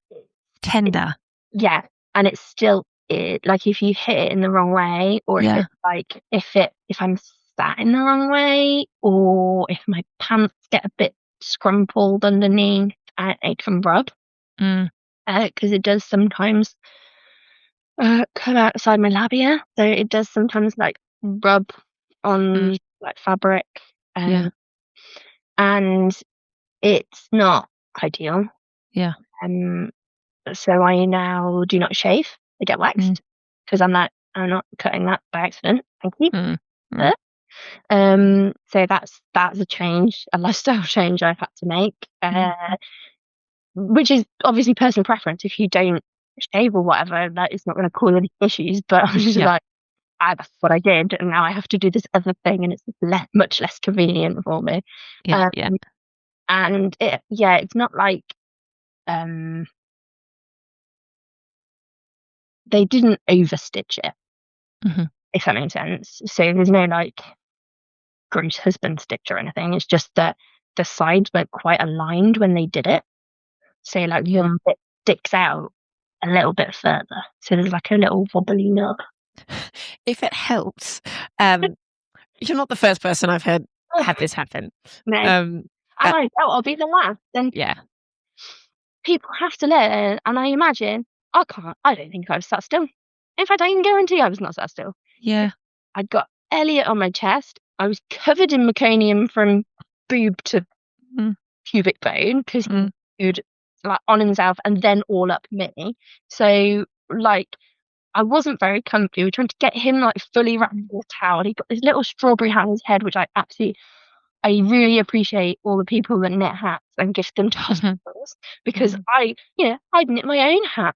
tender. yeah, and it's still like if you hit it in the wrong way, or if Yeah. it's like if I'm sat in the wrong way, or if my pants get a bit scrumpled underneath, it can rub Mm, because it does sometimes come outside my labia, so it does sometimes like rub mm, on like fabric, yeah. um, and it's not ideal. Yeah. Um, so I now do not shave. I get Mm, waxed because I'm not cutting that by accident. Thank you. mm, mm, Uh, so that's a change, a lifestyle change I've had to make, mm, which is obviously personal preference. If you don't shave or whatever, that is not going to cause any issues. But I was just yeah. like, that's what I did, and now I have to do this other thing, and it's much less convenient for me. Yeah. Um, Yeah. and it's not like um, they didn't overstitch it, hmm if that makes sense. So there's no like gross husband stitch or anything. It's just that the sides weren't quite aligned when they did it. So like Yeah. one bit sticks out a little bit further. So there's like a little wobbly nub. If it helps, um, you're not the first person I've heard have this happen. No, and Um, uh, I doubt I'll be the last. And yeah. people have to learn. And I imagine I don't think I was sat still. In fact, I can guarantee I was not sat still. Yeah. I'd got Elliot on my chest. I was covered in meconium from boob to Mm, pubic bone because mm, he'd like on himself and then all up me. So like I wasn't very comfy. We were trying to get him like fully wrapped in a towel. He got this little strawberry hat on his head, which I really appreciate all the people that knit hats and gift them to mhm, hospitals because mhm. I'd knit my own hat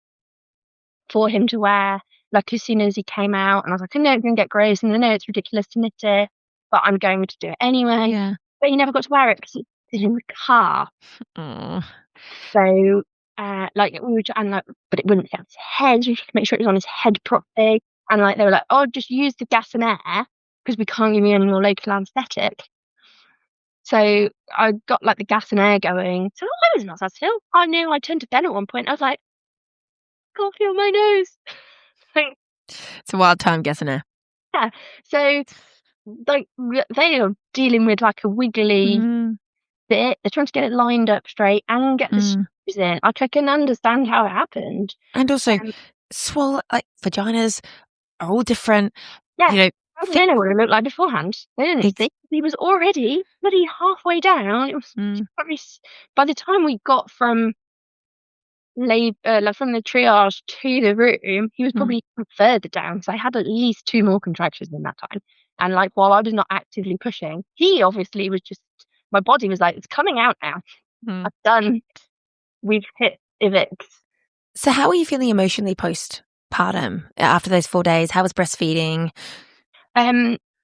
for him to wear. Like as soon as he came out, and I was like, I know it's gonna get gross, and I know it's ridiculous to knit it, but I'm going to do it anyway. Yeah. But he never got to wear it because it's in the car. Oh, So, like we were, and like, but it wouldn't fit on his head. So we had to make sure it was on his head properly. And like they were like, "Oh, just use the gas and air because we can't give you any more local anaesthetic." So I got like the gas and air going. So I was not that still. I knew I turned to Ben at one point. I was like, "I can't feel my nose." Like, it's a wild time, guessing it. yeah. So like they are dealing with like a wiggly Mm, bit. They're trying to get it lined up straight and get the mm. screws in. Like I can understand how it happened. And also, Um, swallow like vaginas are all different. yeah. You know, How did thick. they know what it looked like beforehand? They didn't Ex- see. He was already bloody halfway down. It was mm, probably by the time we got from like from the triage to the room, he was mm, probably further down. So I had at least two more contractions in that time. And like while I was not actively pushing, he obviously was just my body was like, it's coming out now. mm. I've done. We've hit evict. So, how are you feeling emotionally postpartum after those 4 days? How was breastfeeding?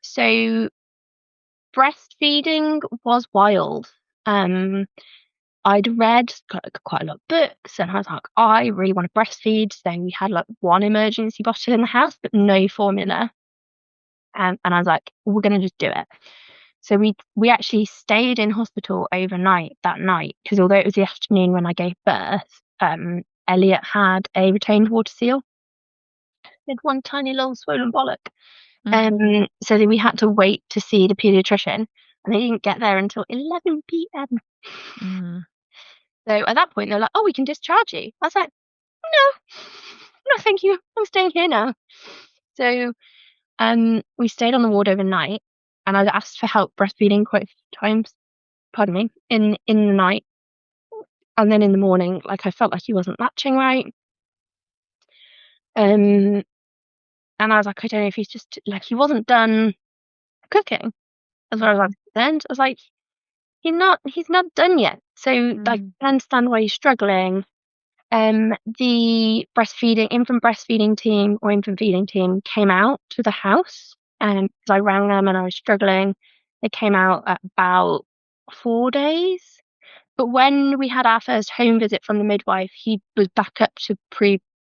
So breastfeeding was wild. Um, I'd read quite a lot of books, and I was like, I really want to breastfeed. So we had like one emergency bottle in the house, but no formula. And I was like, we're gonna just do it. So we actually stayed in hospital overnight that night because although it was the afternoon when I gave birth, Elliot had a retained water seal. He had one tiny little swollen bollock. Mm, So then we had to wait to see the pediatrician, and they didn't get there until 11 p.m. mm, So at that point, they're like, "Oh, we can discharge you." I was like, "No, no, thank you. I'm staying here now." So we stayed on the ward overnight, and I'd asked for help breastfeeding quite a few times. Pardon me, in the night, and then in the morning, like I felt like he wasn't latching right. Um, and I was like, I don't know if he's just like he wasn't done cooking as far as I was concerned. I was like, he's not done yet. So like, I understand why he's struggling. The infant breastfeeding team or infant feeding team came out to the house, and because I rang them and I was struggling, they came out at about 4 days. But when we had our first home visit from the midwife, he was back up to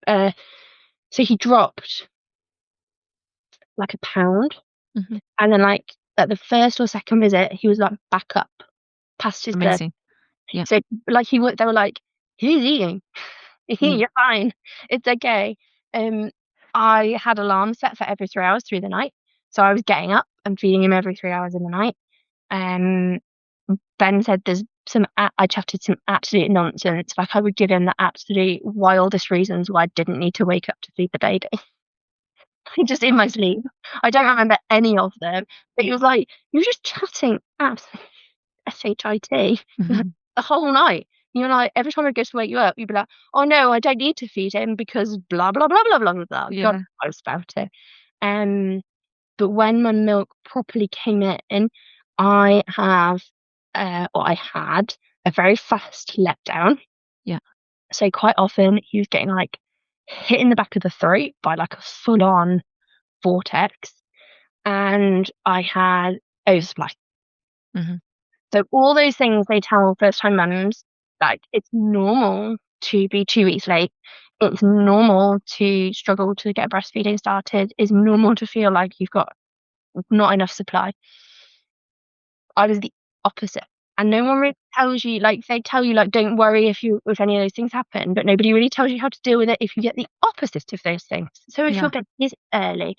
so he dropped like a pound. And then like at the first or second visit, he was like back up past his birth. Amazing. Yeah. So like they were like, he's eating. You're fine. It's okay. I had alarms set for every 3 hours through the night. So I was getting up and feeding him every 3 hours in the night. Ben said I chatted some absolute nonsense. Like, I would give him the absolute wildest reasons why I didn't need to wake up to feed the baby. Just in my sleep. I don't remember any of them. But he was like, you're just chatting absolute shit the whole night. You're like, every time I go to wake you up, you'd be like, oh no, I don't need to feed him because blah, blah, blah, blah, blah, blah, blah. Yeah. God knows about it. But when my milk properly came in, I had a very fast letdown. Yeah. So quite often he was getting like hit in the back of the throat by like a full-on vortex, and I had oversupply. So all those things they tell first-time mums, like, it's normal to be 2 weeks late. It's normal to struggle to get breastfeeding started. It's normal to feel like you've got not enough supply. I was the opposite. And no one really tells you, like, they tell you, like, don't worry if any of those things happen, but nobody really tells you how to deal with it if you get the opposite of those things. So if your baby is early,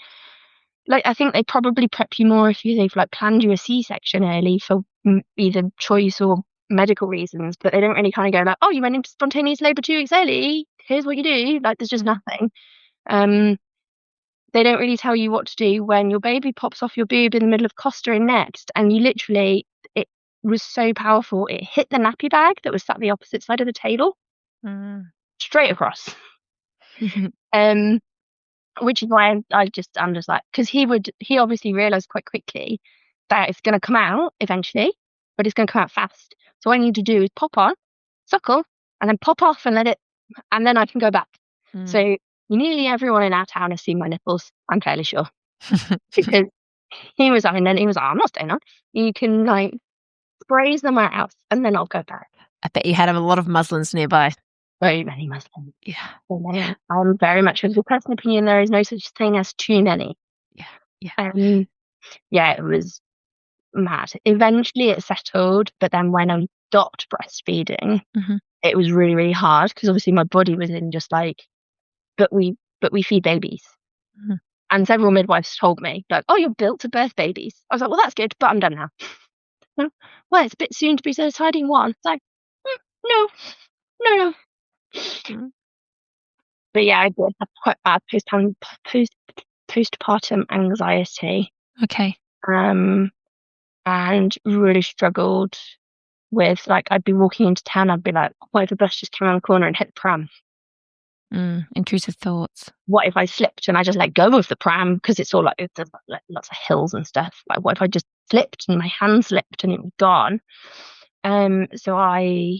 like, I think they probably prep you more if they've like planned you a C-section early for either choice or medical reasons, but they don't really kind of go like, oh, you went into spontaneous labour 2 weeks early, here's what you do. Like, there's just nothing. They don't really tell you what to do when your baby pops off your boob in the middle of costering next, and you literally, it was so powerful, it hit the nappy bag that was sat the opposite side of the table, straight across. Which is why I'm just like, because he obviously realised quite quickly that it's going to come out eventually, but it's going to come out fast. So what I need to do is pop on, suckle, and then pop off and and then I can go back. So nearly everyone in our town has seen my nipples, I'm fairly sure. Because he was like, I'm not staying on. You can like sprays them out and then I'll go back. I bet you had a lot of muslins nearby. Very many muslins. Yeah. So many. I'm very much of the personal opinion there is no such thing as too many. Yeah. It was mad. Eventually it settled, but then when I stopped breastfeeding, it was really, really hard because obviously my body was in just like, but we feed babies. And several midwives told me, like, oh, you're built to birth babies. I was like, well, that's good, but I'm done now. Well, it's a bit soon to be deciding one. It's like, no. But yeah, I did have quite bad postpartum anxiety. Okay. And really struggled with, like, I'd be walking into town, I'd be like, what if a bus just came around the corner and hit the pram? Intrusive thoughts. What if I slipped and I just let go of the pram because it's all like, there's like lots of hills and stuff. Like, what if I just slipped and my hand slipped and it was gone? So I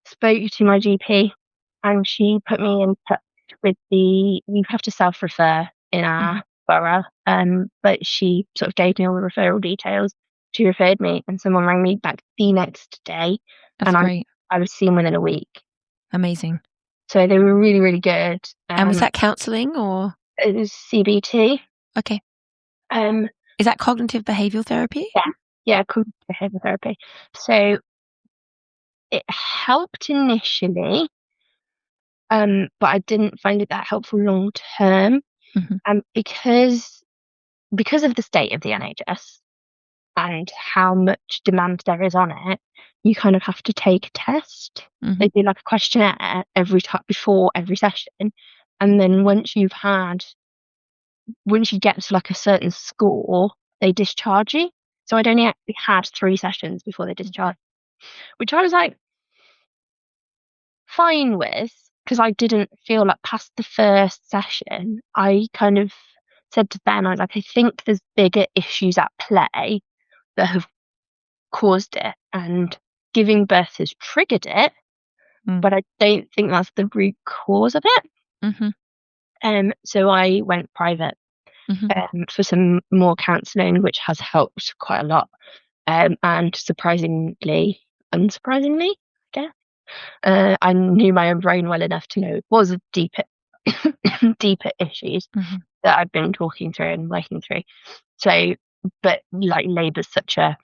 spoke to my GP and she put me in touch with you have to self-refer in our borough, but she sort of gave me all the referral details. She referred me and someone rang me back the next day. That's great. I was seen within a week. Amazing. So they were really, really good. And was that counselling or? It was CBT. Okay. Is that cognitive behavioural therapy? Yeah, cognitive behavioural therapy. So it helped initially, but I didn't find it that helpful long term. Because of the state of the NHS and how much demand there is on it, you kind of have to take a test. They do like a questionnaire every time before every session, and then once you get to like a certain score, they discharge you. So I'd only actually had 3 sessions before they discharged, which I was like fine with, because I didn't feel like past the first session, I kind of said to Ben, I was like, I think there's bigger issues at play that have caused it, and giving birth has triggered it, but I don't think that's the root cause of it. So I went private for some more counselling, which has helped quite a lot. And unsurprisingly, I guess, I knew my own brain well enough to know it was deeper issues that I've been talking through and working through. So, but like labour's such a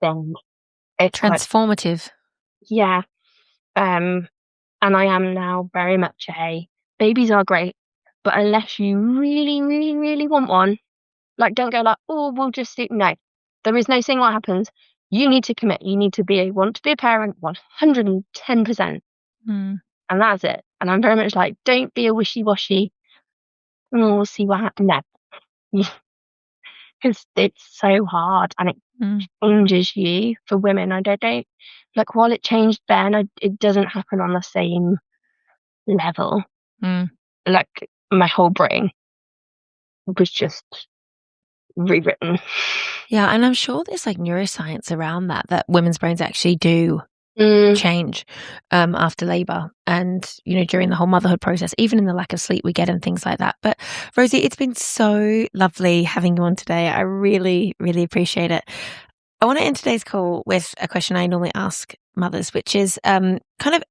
thing. It's transformative. Yeah. And I am now very much babies are great, but unless you really, really, really want one, like, don't go like, oh, we'll just see. No, there is no saying what happens. You need to commit. You need to want to be a parent 110%. And that's it. And I'm very much like, don't be a wishy-washy. Oh, we'll see what happens. No. Because it's so hard and it changes you. For women, I don't like, while it changed Ben, it doesn't happen on the same level. Like, my whole brain was just rewritten. Yeah, and I'm sure there's like neuroscience around that women's brains actually do change after labour, and during the whole motherhood process, even in the lack of sleep we get and things like that. But Rosie, it's been so lovely having you on today. I really, really appreciate it. I want to end today's call with a question I normally ask mothers, which is kind of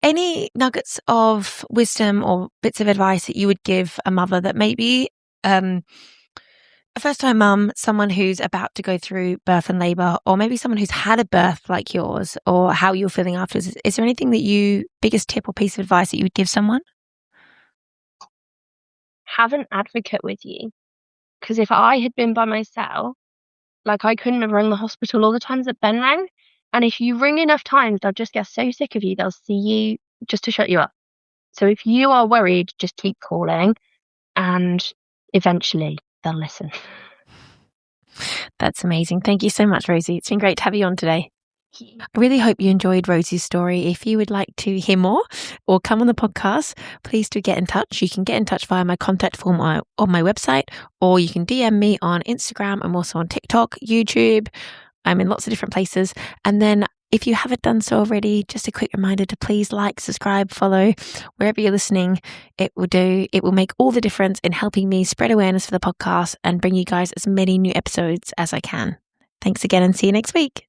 any nuggets of wisdom or bits of advice that you would give a mother that maybe a first-time mum, someone who's about to go through birth and labour, or maybe someone who's had a birth like yours, or how you're feeling afterwards. Is there anything biggest tip or piece of advice that you would give someone? Have an advocate with you. Because if I had been by myself, like, I couldn't have rung the hospital all the times that Ben rang. And if you ring enough times, they'll just get so sick of you, they'll see you just to shut you up. So if you are worried, just keep calling, and eventually they'll listen. That's amazing. Thank you so much, Rosie. It's been great to have you on today. I really hope you enjoyed Rosie's story. If you would like to hear more or come on the podcast, please do get in touch. You can get in touch via my contact form on my website, or you can DM me on Instagram. I'm also on TikTok, YouTube. I'm in lots of different places. And then if you haven't done so already, just a quick reminder to please like, subscribe, follow wherever you're listening. It will make all the difference in helping me spread awareness for the podcast and bring you guys as many new episodes as I can. Thanks again, and see you next week.